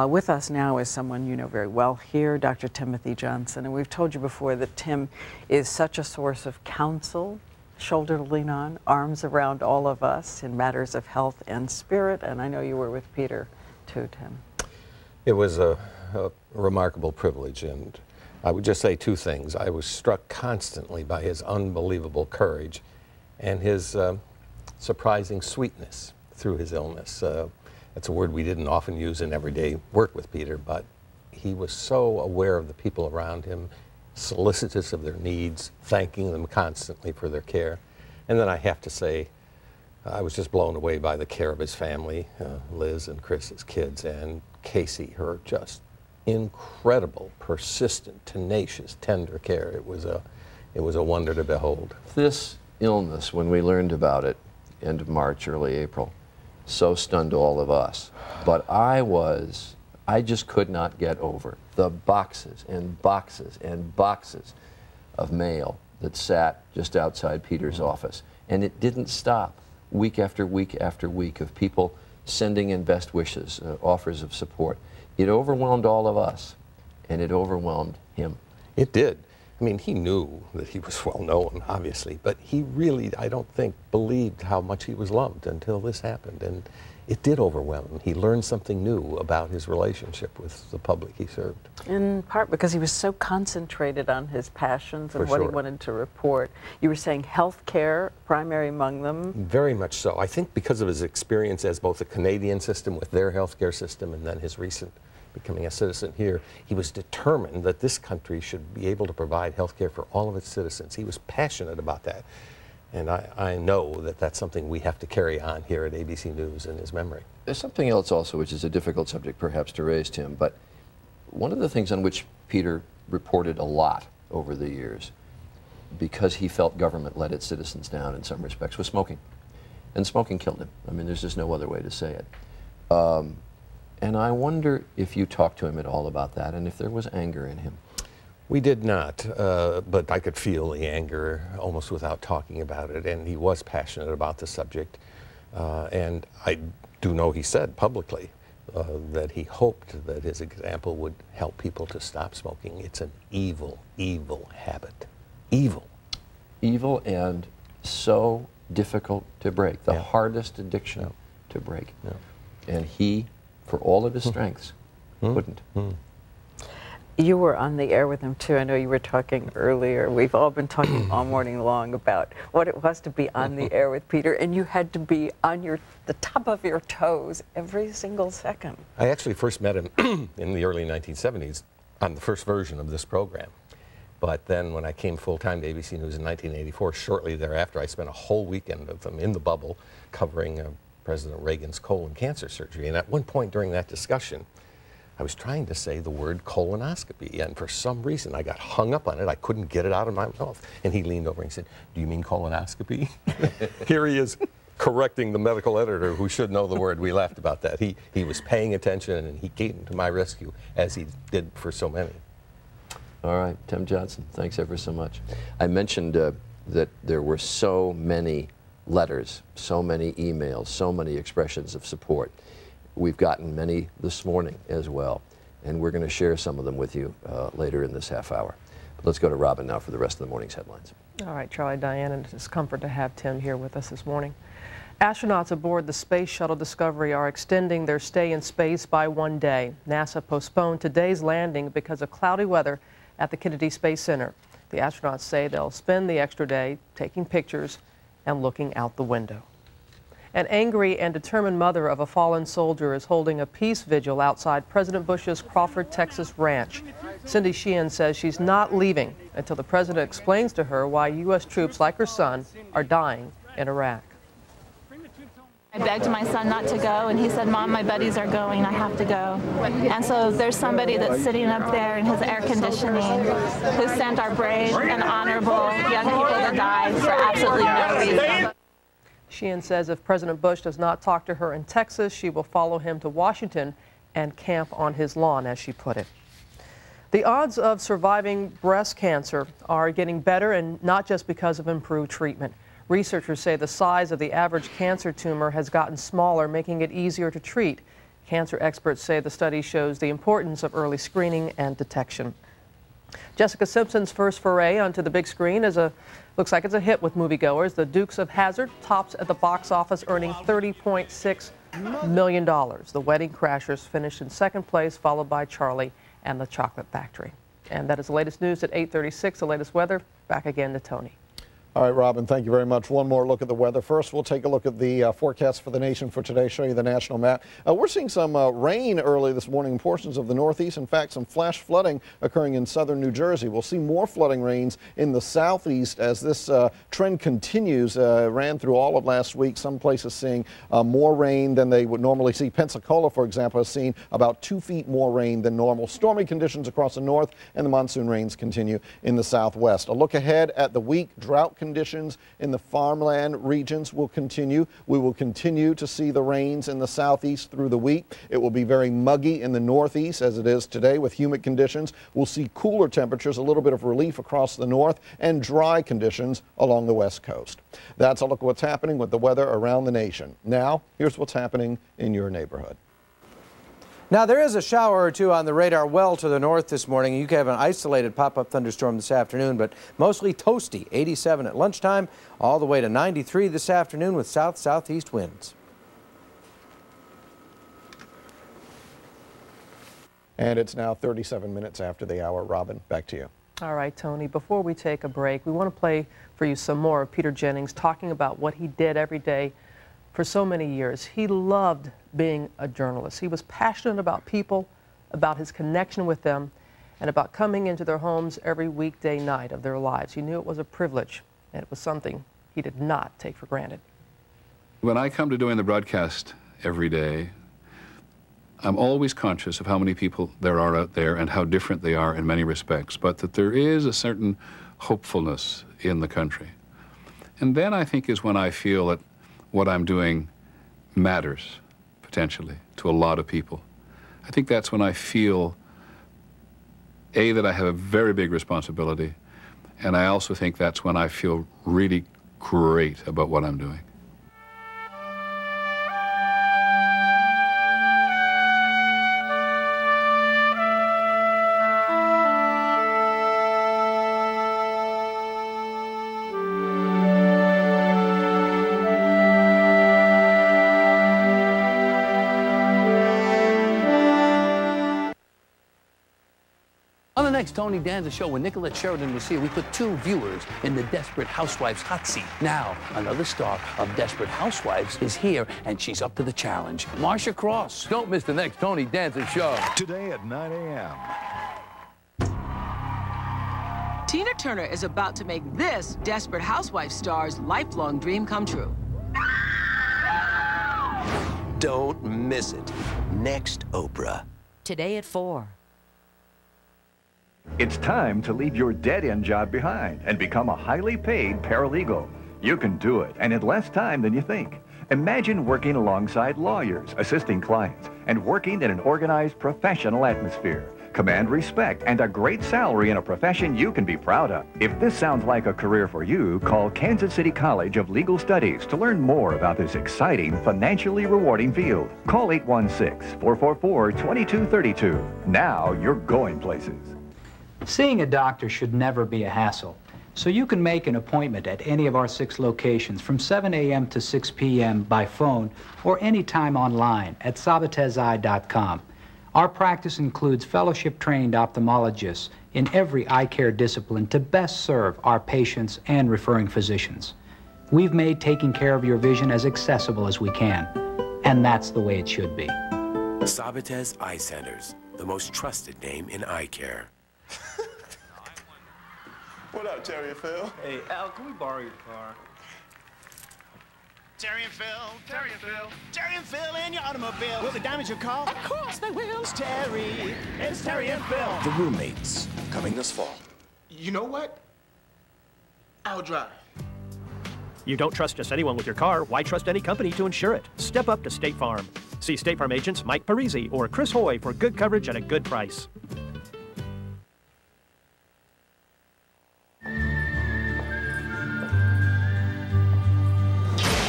with us now is someone you know very well here, Dr. Timothy Johnson. And we've told you before that Tim is such a source of counsel, shoulder to lean on, arms around all of us in matters of health and spirit. And I know you were with Peter too, Tim.
It was a remarkable privilege, and I would just say two things. I was struck constantly by his unbelievable courage and his surprising sweetness through his illness. That's a word we didn't often use in everyday work with Peter, but he was so aware of the people around him, solicitous of their needs, thanking them constantly for their care. And then I have to say, I was just blown away by the care of his family, Liz and Chris, his kids, and Casey, her just incredible, persistent, tenacious, tender care. It was a wonder to behold.
This illness, when we learned about it, end of March, early April, so stunned all of us. But I just could not get over the boxes and boxes and boxes of mail that sat just outside Peter's office. And it didn't stop, week after week after week, of people sending in best wishes, offers of support. It overwhelmed all of us, and it overwhelmed him.
It did. I mean, he knew that he was well known, obviously, but he really, I don't think, believed how much he was loved until this happened. And it did overwhelm him. He learned something new about his relationship with the public he served.
In part because he was so concentrated on his passions and what he wanted to report. You were saying health care, primary among them?
Very much so. I think because of his experience as both the Canadian system with their health care system and then his recent becoming a citizen here, he was determined that this country should be able to provide health care for all of its citizens. He was passionate about that. And I know that that's something we have to carry on here at ABC News in his memory.
There's something else also, which is a difficult subject perhaps to raise, Tim, but one of the things on which Peter reported a lot over the years, because he felt government let its citizens down in some respects, was smoking. And smoking killed him. I mean, there's just no other way to say it. And I wonder if you talked to him at all about that and if there was anger in him.
We did not, but I could feel the anger almost without talking about it, and he was passionate about the subject. And I do know he said publicly that he hoped that his example would help people to stop smoking. It's an evil, evil habit. Evil.
Evil and so difficult to break, the hardest addiction to break. And he, for all of his strengths, couldn't.
You were on the air with him too. I know you were talking earlier. We've all been talking all morning long about what it was to be on the air with Peter, and you had to be on the top of your toes every single second.
I actually first met him in the early 1970s on the first version of this program. But then when I came full-time to ABC News in 1984, shortly thereafter, I spent a whole weekend of them in the bubble covering President Reagan's colon cancer surgery. And at one point during that discussion, I was trying to say the word colonoscopy, and for some reason I got hung up on it. I couldn't get it out of my mouth. And he leaned over and he said, "Do you mean colonoscopy?" Here he is correcting the medical editor who should know the word. We laughed about that. He was paying attention, and he came to my rescue, as he did for so many.
All right, Tim Johnson, thanks ever so much. I mentioned that there were so many letters, so many emails, so many expressions of support. We've gotten many this morning as well, and we're going to share some of them with you later in this half hour. But let's go to Robin now for the rest of the morning's headlines.
All right, Charlie, Diane, and it's a comfort to have Tim here with us this morning. Astronauts aboard the Space Shuttle Discovery are extending their stay in space by 1 day. NASA postponed today's landing because of cloudy weather at the Kennedy Space Center. The astronauts say they'll spend the extra day taking pictures and looking out the window. An angry and determined mother of a fallen soldier is holding a peace vigil outside President Bush's Crawford, Texas ranch. Cindy Sheehan says she's not leaving until the president explains to her why U.S. troops like her son are dying in Iraq.
I begged my son not to go, and he said, "Mom, my buddies are going, I have to go." And so there's somebody that's sitting up there in his air conditioning who sent our brave and honorable young people to die for absolutely no reason.
Sheehan says if President Bush does not talk to her in Texas, she will follow him to Washington and camp on his lawn, as she put it. The odds of surviving breast cancer are getting better, and not just because of improved treatment. Researchers say the size of the average cancer tumor has gotten smaller, making it easier to treat. Cancer experts say the study shows the importance of early screening and detection. Jessica Simpson's first foray onto the big screen looks like it's a hit with moviegoers. The Dukes of Hazzard tops at the box office, earning $30.6 million. The Wedding Crashers finished in second place, followed by Charlie and the Chocolate Factory. And that is the latest news at 8:36. The latest weather. Back again to Tony.
All right, Robin, thank you very much. One more look at the weather. First, we'll take a look at the forecast for the nation for today, show you the national map. We're seeing some rain early this morning in portions of the Northeast. In fact, some flash flooding occurring in southern New Jersey. We'll see more flooding rains in the southeast as this trend continues. Ran through all of last week. Some places seeing more rain than they would normally see. Pensacola, for example, has seen about 2 feet more rain than normal. Stormy conditions across the north, and the monsoon rains continue in the southwest. A look ahead at the week. Drought conditions in the farmland regions will continue. We will continue to see the rains in the southeast through the week. It will be very muggy in the northeast as it is today with humid conditions. We'll see cooler temperatures, a little bit of relief across the north, and dry conditions along the west coast. That's a look at what's happening with the weather around the nation. Now, here's what's happening in your neighborhood.
Now, there is a shower or two on the radar well to the north this morning. You can have an isolated pop-up thunderstorm this afternoon, but mostly toasty. 87 at lunchtime, all the way to 93 this afternoon with south-southeast winds.
And it's now 37 minutes after the hour. Robin, back to you.
All right, Tony, before we take a break, we want to play for you some more of Peter Jennings talking about what he did every day for so many years. He loved being a journalist. He was passionate about people, about his connection with them, and about coming into their homes every weekday night of their lives. He knew it was a privilege, and it was something he did not take for granted.
When I come to doing the broadcast every day, I'm always conscious of how many people there are out there and how different they are in many respects, but that there is a certain hopefulness in the country. And then I think is when I feel that what I'm doing matters, potentially, to a lot of people. I think that's when I feel, A, that I have a very big responsibility, and I also think that's when I feel really great about what I'm doing.
Tony Danza show, when Nicolette Sheridan was here, we put 2 viewers in the Desperate Housewives hot seat. Now, another star of Desperate Housewives is here, and she's up to the challenge. Marcia Cross. Don't miss the next Tony Danza show.
Today at 9 a.m.
Tina Turner is about to make this Desperate Housewives star's lifelong dream come true.
Don't miss it. Next Oprah.
Today at 4.
It's time to leave your dead-end job behind and become a highly paid paralegal. You can do it, and in less time than you think. Imagine working alongside lawyers, assisting clients, and working in an organized professional atmosphere. Command respect and a great salary in a profession you can be proud of. If this sounds like a career for you, call Kansas City College of Legal Studies to learn more about this exciting, financially rewarding field. Call 816-444-2232. Now you're going places.
Seeing a doctor should never be a hassle. So you can make an appointment at any of our 6 locations from 7 a.m. to 6 p.m. by phone or anytime online at sabatezeye.com. Our practice includes fellowship-trained ophthalmologists in every eye care discipline to best serve our patients and referring physicians. We've made taking care of your vision as accessible as we can, and that's the way it should be.
Sabatez Eye Centers, the most trusted name in eye care.
What up, Terry and Phil?
Hey, Al, can we borrow your car?
Terry and Phil, Terry and Phil, Terry and Phil in your automobile. Will they damage your car? Of course they will. It's Terry and Phil.
The Roommates, coming this fall.
You know what? I'll drive.
You don't trust just anyone with your car. Why trust any company to insure it? Step up to State Farm. See State Farm agents Mike Parisi or Chris Hoy for good coverage at a good price.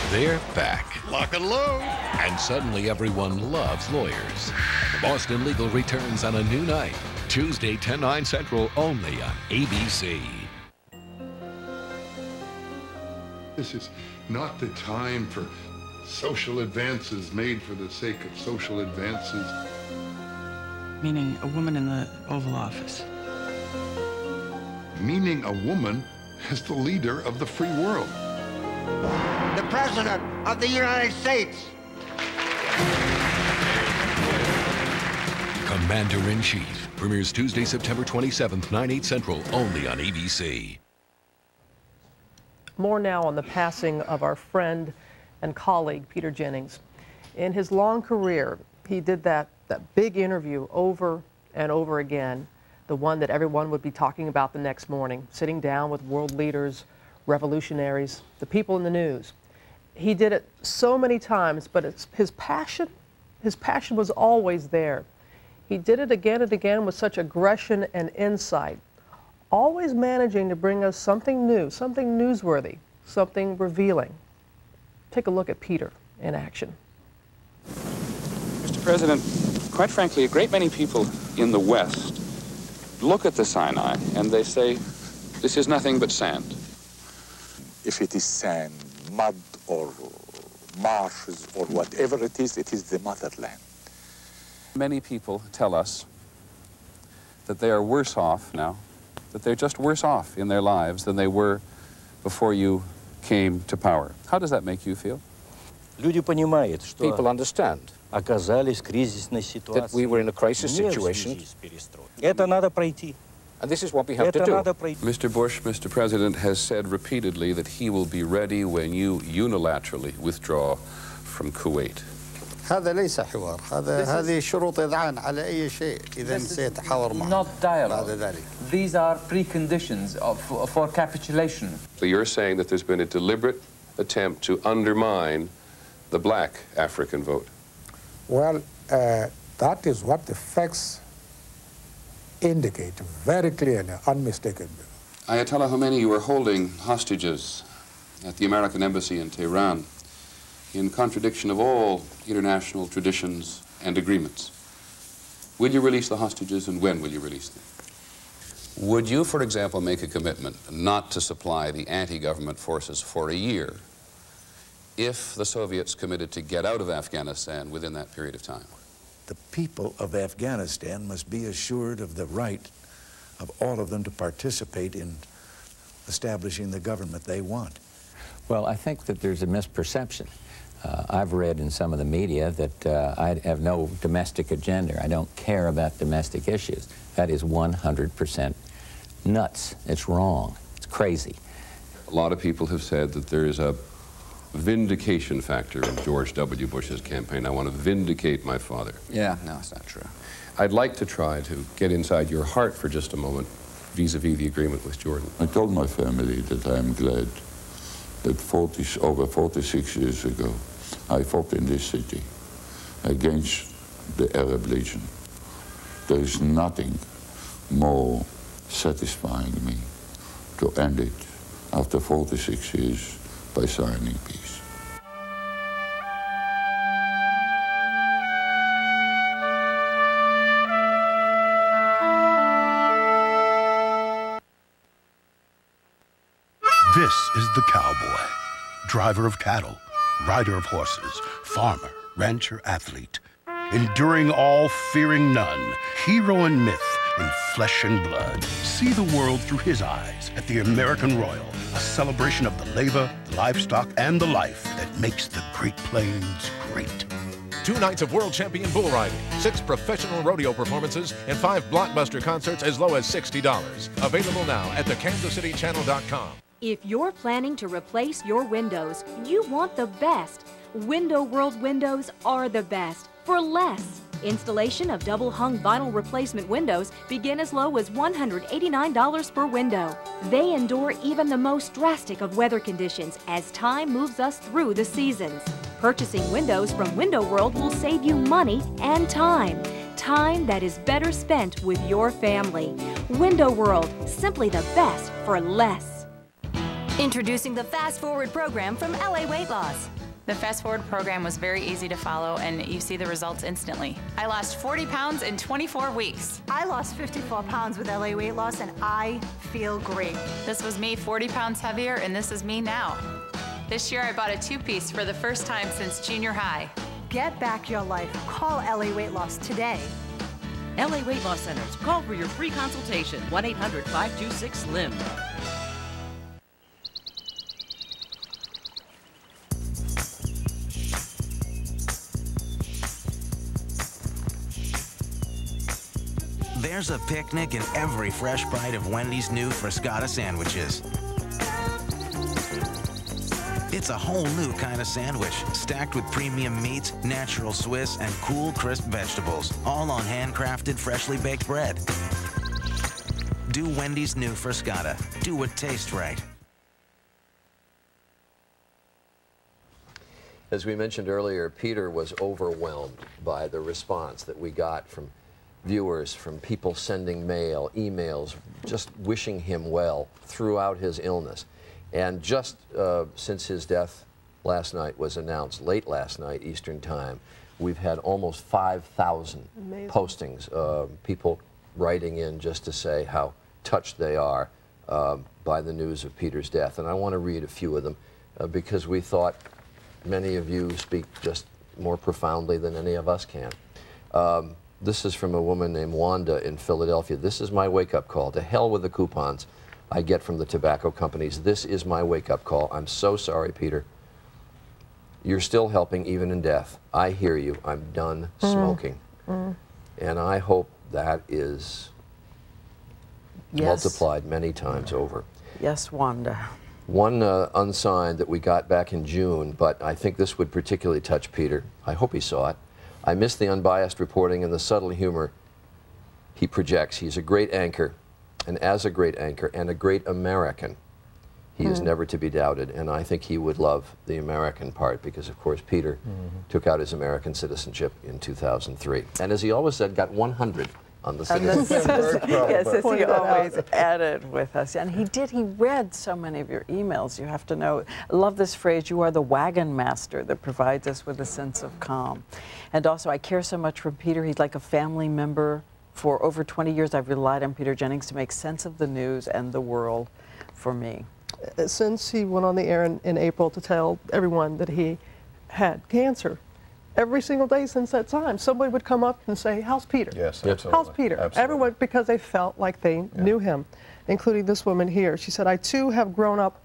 They're back.
Lock and load.
And suddenly everyone loves lawyers. Boston Legal returns on a new night. Tuesday, 10/9 Central, only on ABC.
This is not the time for social advances made for the sake of social advances.
Meaning a woman in the Oval Office.
Meaning a woman as the leader of the free world.
The President of the United States.
Commander-in-Chief premieres Tuesday, September 27th, 9/8 Central, only on ABC.
More now on the passing of our friend and colleague, Peter Jennings. In his long career, he did that big interview over and over again, the one that everyone would be talking about the next morning, sitting down with world leaders, revolutionaries, the people in the news. He did it so many times, but his passion was always there. He did it again and again with such aggression and insight, always managing to bring us something new, something newsworthy, something revealing. Take a look at Peter in action.
Mr. President, quite frankly, a great many people in the West look at the Sinai and they say, this is nothing but sand.
If it is sand, mud, or marshes, or whatever it is the motherland.
Many people tell us that they are worse off now, that they're just worse off in their lives than they were before you came to power. How does that make you feel?
People understand that we were in a crisis situation. And this is what we have to do.
Mr. Bush, Mr. President, has said repeatedly that he will be ready when you unilaterally withdraw from Kuwait.
هذا ليس حوار، هذه شروط إذعان على أي شيء إذا سيتحاور معه.
Not dialogue. These are preconditions for capitulation.
So you're saying that there's been a deliberate attempt to undermine the black African vote?
Well, that is what the facts indicate very clearly, unmistakably.
Ayatollah Khomeini, you were holding hostages at the American embassy in Tehran in contradiction of all international traditions and agreements. Will you release the hostages, and when will you release them? Would you, for example, make a commitment not to supply the anti-government forces for a year if the Soviets committed to get out of Afghanistan within that period of time?
The people of Afghanistan must be assured of the right of all of them to participate in establishing the government they want.
Well, I think that there's a misperception. I've read in some of the media that I have no domestic agenda. I don't care about domestic issues. That is 100% nuts. It's wrong. It's crazy.
A lot of people have said that there is a vindication factor in George W. Bush's campaign. I want to vindicate my father.
Yeah, no, it's not true.
I'd like to try to get inside your heart for just a moment vis-a-vis the agreement with Jordan.
I told my family that I'm glad that over 46 years ago, I fought in this city against the Arab Legion. There is nothing more satisfying me to end it after 46 years by signing peace.
This is the cowboy, driver of cattle, rider of horses, farmer, rancher, athlete, enduring all, fearing none, hero and myth in flesh and blood. See the world through his eyes at the American Royal, a celebration of the labor, the livestock, and the life that makes the Great Plains great.
2 nights of world champion bull riding, 6 professional rodeo performances, and 5 blockbuster concerts as low as $60. Available now at thekansascitychannel.com.
If you're planning to replace your windows, you want the best. Window World windows are the best for less. Installation of double-hung vinyl replacement windows begin as low as $189 per window. They endure even the most drastic of weather conditions as time moves us through the seasons. Purchasing windows from Window World will save you money and time. Time that is better spent with your family. Window World, simply the best for less.
Introducing the Fast Forward program from LA Weight Loss.
The Fast Forward program was very easy to follow, and you see the results instantly. I lost 40 pounds in 24 weeks.
I lost 54 pounds with LA Weight Loss, and I feel great.
This was me 40 pounds heavier, and this is me now. This year I bought a 2-piece for the first time since junior high.
Get back your life. Call LA Weight Loss today.
LA Weight Loss Centers. Call for your free consultation. 1-800-526-SLIM.
There's a picnic in every fresh bite of Wendy's new Frescata sandwiches. It's a whole new kind of sandwich, stacked with premium meats, natural Swiss, and cool, crisp vegetables, all on handcrafted, freshly baked bread. Do Wendy's new Frescata. Do what tastes right.
As we mentioned earlier, Peter was overwhelmed by the response that we got from viewers, from people sending mail, emails, just wishing him well throughout his illness. And just since his death last night was announced, late last night, Eastern Time, we've had almost 5,000 postings, people writing in just to say how touched they are by the news of Peter's death. And I want to read a few of them because we thought many of you speak just more profoundly than any of us can. This is from a woman named Wanda in Philadelphia. This is my wake-up call. To hell with the coupons I get from the tobacco companies. This is my wake-up call. I'm so sorry, Peter. You're still helping even in death. I hear you. I'm done smoking. And I hope that is multiplied many times over.
Yes, Wanda.
One unsigned that we got back in June, but I think this would particularly touch Peter. I hope he saw it. I miss the unbiased reporting and the subtle humor he projects. He's a great anchor, and as a great anchor and a great American, he is never to be doubted. And I think he would love the American part because, of course, Peter took out his American citizenship in 2003. And as he always said, got 100 on the citizenship.
Yes, as he always added with us. And he read so many of your emails, you have to know. I love this phrase, you are the wagon master that provides us with a sense of calm. And also, I care so much for Peter. He's like a family member. For over 20 years, I've relied on Peter Jennings to make sense of the news and the world for me.
Since he went on the air in April to tell everyone that he had cancer, every single day since that time, somebody would come up and say, how's Peter?
Yes, absolutely.
How's Peter?
Absolutely.
Everyone, because they felt like they knew him, including this woman here. She said, I too have grown up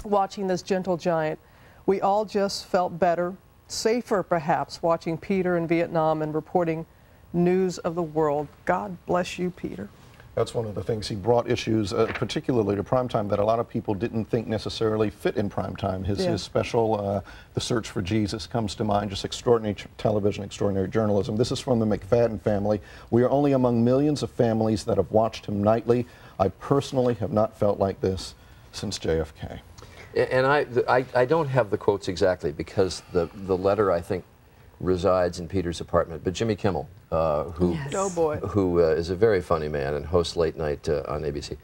watching this gentle giant. We all just felt better, safer perhaps, watching Peter in Vietnam and reporting news of the world. God bless you, Peter.
That's one of the things. He brought issues, particularly to primetime, that a lot of people didn't think necessarily fit in primetime. His special, The Search for Jesus, comes to mind. Just extraordinary television, extraordinary journalism. This is from the McFadden family. We are only among millions of families that have watched him nightly. I personally have not felt like this since JFK.
And I don't have the quotes exactly, because the letter, I think, resides in Peter's apartment. But Jimmy Kimmel, who is a very funny man and hosts late night on ABC,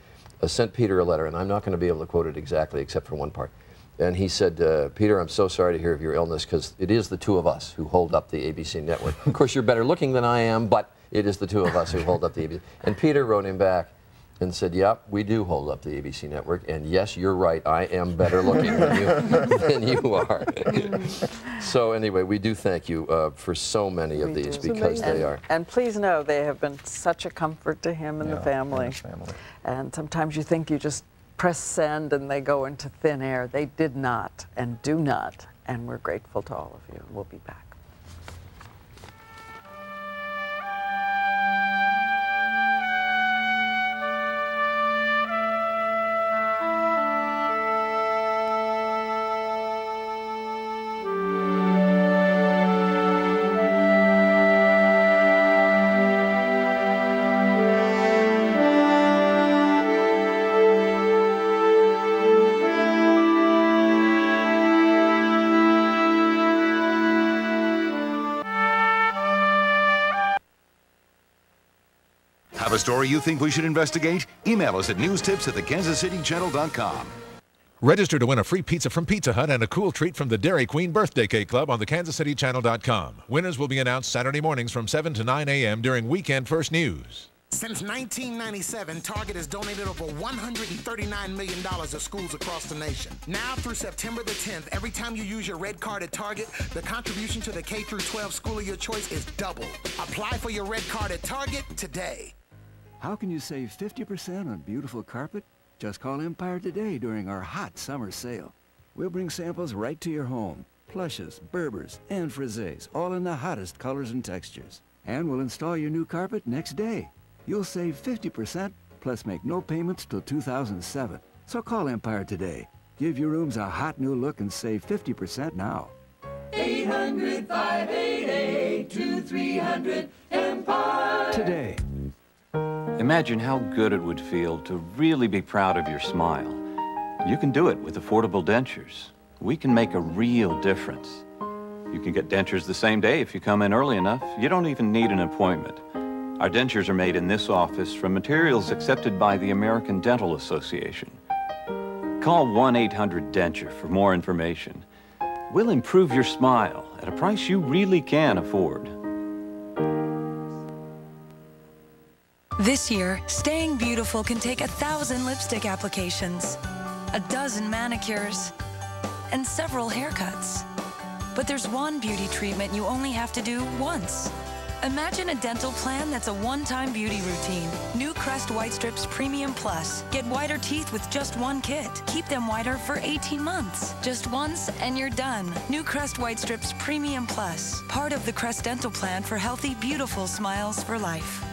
sent Peter a letter, and I'm not going to be able to quote it exactly except for one part. And he said, Peter, I'm so sorry to hear of your illness, because it is the two of us who hold up the ABC network. Of course, you're better looking than I am, but it is the two of us who hold up the ABC. And Peter wrote him back and said, yep, we do hold up the ABC network, and yes, you're right, I am better looking than you are. So anyway, we do thank you for so many of these, because they are.
And please know, they have been such a comfort to him and the family. And sometimes you think you just press send and they go into thin air. They did not and do not, and we're grateful to all of you. We'll be back.
Have a story you think we should investigate? Email us at newstips@thekansascitychannel.com.
Register to win a free pizza from Pizza Hut and a cool treat from the Dairy Queen Birthday Cake Club on thekansascitychannel.com. Winners will be announced Saturday mornings from 7 to 9 a.m. during Weekend First News.
Since 1997, Target has donated over $139 million to schools across the nation. Now through September the 10th, every time you use your red card at Target, the contribution to the K-12 school of your choice is doubled. Apply for your red card at Target today.
How can you save 50% on beautiful carpet? Just call Empire today during our hot summer sale. We'll bring samples right to your home. Plushes, Berbers, and Frisés, all in the hottest colors and textures. And we'll install your new carpet next day. You'll save 50%, plus make no payments till 2007. So call Empire today. Give your rooms a hot new look and save 50% now.
800-588-2300 Today.
Imagine how good it would feel to really be proud of your smile. You can do it with affordable dentures. We can make a real difference. You can get dentures the same day if you come in early enough. You don't even need an appointment. Our dentures are made in this office from materials accepted by the American Dental Association. Call 1-800-DENTURE for more information. We'll improve your smile at a price you really can afford.
This year, staying beautiful can take 1,000 lipstick applications, a dozen manicures, and several haircuts. But there's one beauty treatment you only have to do once. Imagine a dental plan that's a one-time beauty routine. New Crest White Strips Premium Plus. Get whiter teeth with just one kit. Keep them whiter for 18 months. Just once and you're done. New Crest White Strips Premium Plus. Part of the Crest Dental Plan for healthy, beautiful smiles for life.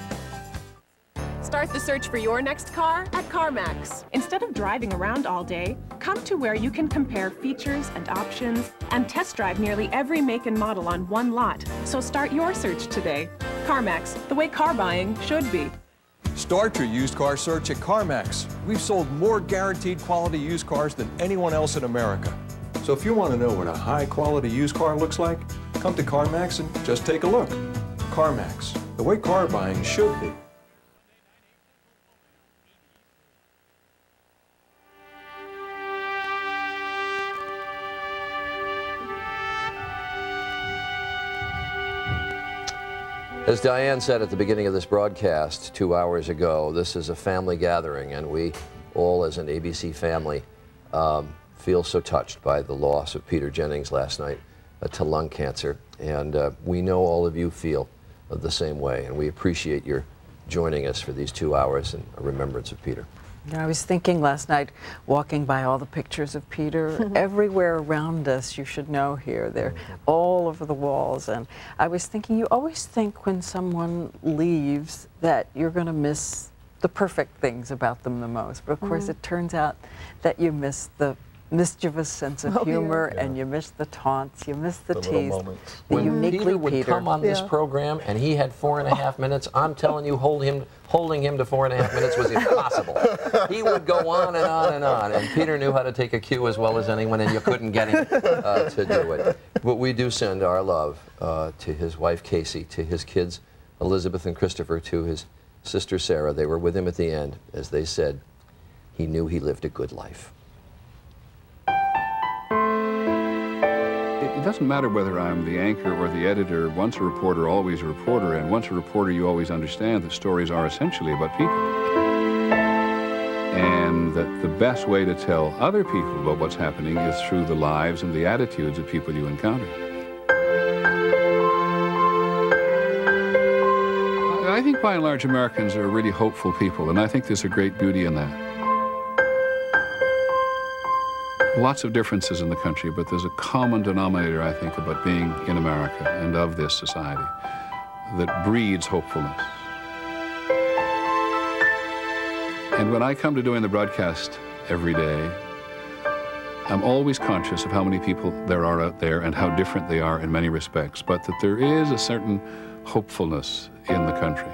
Start the search for your next car at CarMax. Instead of driving around all day, come to where you can compare features and options and test drive nearly every make and model on one lot. So start your search today. CarMax, the way car buying should be.
Start your used car search at CarMax. We've sold more guaranteed quality used cars than anyone else in America. So if you want to know what a high quality used car looks like, come to CarMax and just take a look. CarMax, the way car buying should be.
As Diane said at the beginning of this broadcast 2 hours ago, this is a family gathering, and we all as an ABC family feel so touched by the loss of Peter Jennings last night to lung cancer. And we know all of you feel the same way, and we appreciate your joining us for these 2 hours in remembrance of Peter.
I was thinking last night, walking by all the pictures of Peter, everywhere around us, you should know here, they're all over the walls. And I was thinking, you always think when someone leaves that you're going to miss the perfect things about them the most. But of course, it turns out that you miss the mischievous sense of humor, and you miss the taunts, you miss the tease.
When Peter would come on this program and he had 4.5 minutes, I'm telling you, holding him to 4.5 minutes was impossible. He would go on and on and on, and Peter knew how to take a cue as well as anyone, and you couldn't get him to do it. But we do send our love to his wife Casey, to his kids Elizabeth and Christopher, to his sister Sarah. They were with him at the end. As they said, he knew he lived a good life.
It doesn't matter whether I'm the anchor or the editor. Once a reporter, always a reporter. And once a reporter, you always understand that stories are essentially about people. And that the best way to tell other people about what's happening is through the lives and the attitudes of people you encounter. I think by and large Americans are really hopeful people, and I think there's a great beauty in that. Lots of differences in the country, but there's a common denominator, I think, about being in America and of this society that breeds hopefulness. And when I come to doing the broadcast every day, I'm always conscious of how many people there are out there and how different they are in many respects, but that there is a certain hopefulness in the country.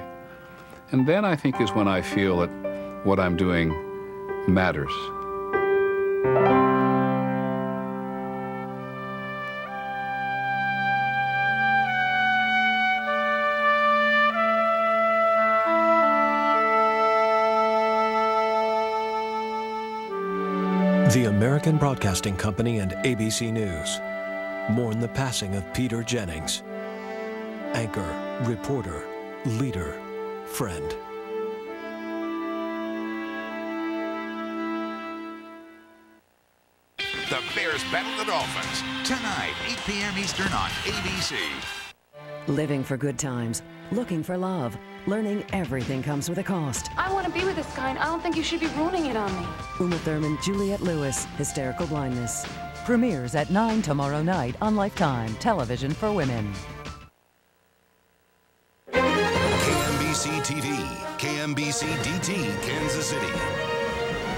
And then I think is when I feel that what I'm doing matters.
The American Broadcasting Company and ABC News mourn the passing of Peter Jennings, anchor, reporter, leader, friend.
The Bears battle the Dolphins tonight, 8 p.m. Eastern on ABC.
Living for good times, looking for love, learning everything comes with a cost.
I want to be with this guy, and I don't think you should be ruining it on me.
Uma Thurman, Juliette Lewis, Hysterical Blindness. Premieres at 9 tomorrow night on Lifetime, television for women.
KMBC TV, KMBC DT, Kansas City.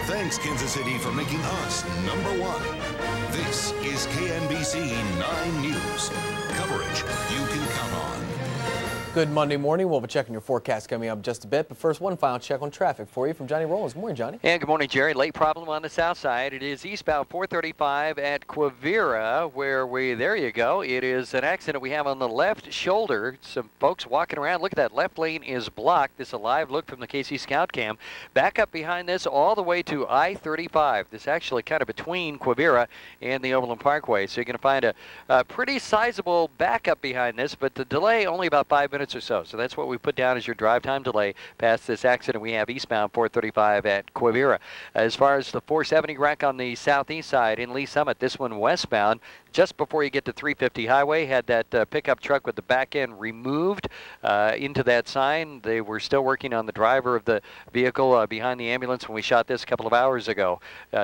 Thanks, Kansas City, for making us #1. This is KMBC 9 News. Coverage you can count on.
Good Monday morning. We'll be checking your forecast coming up just a bit. But first, one final check on traffic for you from Johnny Rollins. Good morning, Johnny.
And good morning, Jerry. Late problem on the south side. It is eastbound 435 at Quivira, where there you go. It is an accident we have on the left shoulder. Some folks walking around. Look at that. Left lane is blocked. This is a live look from the KC Scout Cam. Back up behind this all the way to I-35. This is actually kind of between Quivira and the Overland Parkway. So you're going to find a pretty sizable backup behind this, but the delay only about 5 minutes or so. So that's what we put down as your drive time delay past this accident we have eastbound 435 at Quivira. As far as the 470 wreck on the southeast side in Lee Summit, this one westbound, just before you get to 350 Highway, had that pickup truck with the back end removed into that sign. They were still working on the driver of the vehicle behind the ambulance when we shot this a couple of hours ago.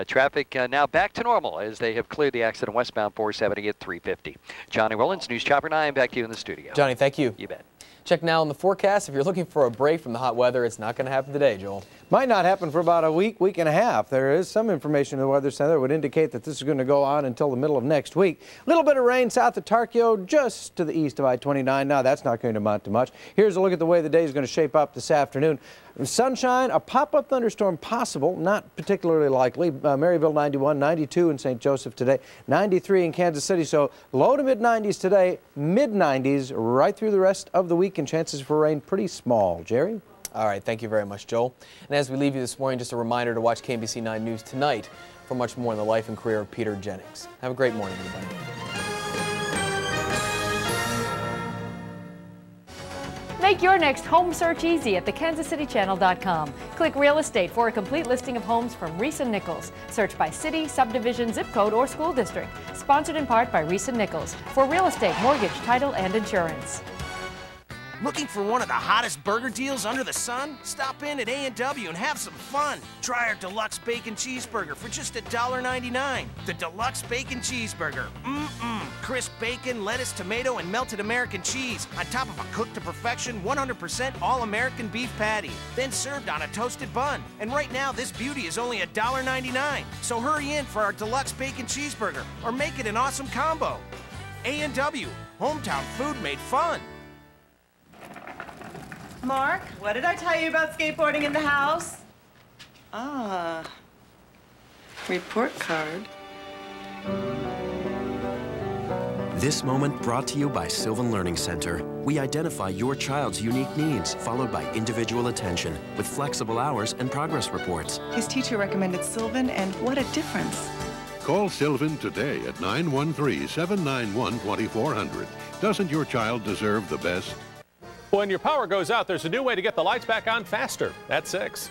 Traffic now back to normal as they have cleared the accident westbound 470 at 350. Johnny Rollins, News Chopper 9, back to you in the studio.
Johnny, thank you.
You bet.
Check now on the forecast. If you're looking for a break from the hot weather, it's not going to happen today, Joel.
Might not happen for about a week, week and a half. There is some information in the Weather Center that would indicate that this is going to go on until the middle of next week. A little bit of rain south of Tarkio, just to the east of I-29. Now, that's not going to amount to much. Here's a look at the way the day is going to shape up this afternoon. Sunshine, a pop-up thunderstorm possible, not particularly likely. Maryville 91, 92 in St. Joseph today, 93 in Kansas City. So low to mid-90s today, mid-90s right through the rest of the week, and chances for rain pretty small. Jerry?
All right, thank you very much, Joel. And as we leave you this morning, just a reminder to watch KMBC 9 News tonight for much more in the life and career of Peter Jennings. Have a great morning, everybody.
Make your next home search easy at thekansascitychannel.com. Click Real Estate for a complete listing of homes from Reese & Nichols. Search by city, subdivision, zip code, or school district. Sponsored in part by Reese & Nichols for real estate, mortgage, title, and insurance.
Looking for one of the hottest burger deals under the sun? Stop in at A&W and have some fun. Try our Deluxe Bacon Cheeseburger for just $1.99. The Deluxe Bacon Cheeseburger. Crisp bacon, lettuce, tomato, and melted American cheese on top of a cooked to perfection 100% all-American beef patty. Then served on a toasted bun. And right now, this beauty is only $1.99. So hurry in for our Deluxe Bacon Cheeseburger or make it an awesome combo. A&W, hometown food made fun.
Mark, what did I tell you about skateboarding in the house? Ah, report card.
This moment brought to you by Sylvan Learning Center. We identify your child's unique needs, followed by individual attention, with flexible hours and progress reports.
His teacher recommended Sylvan, and what a difference.
Call Sylvan today at 913-791-2400. Doesn't your child deserve the best?
When your power goes out, there's a new way to get the lights back on faster. At 6.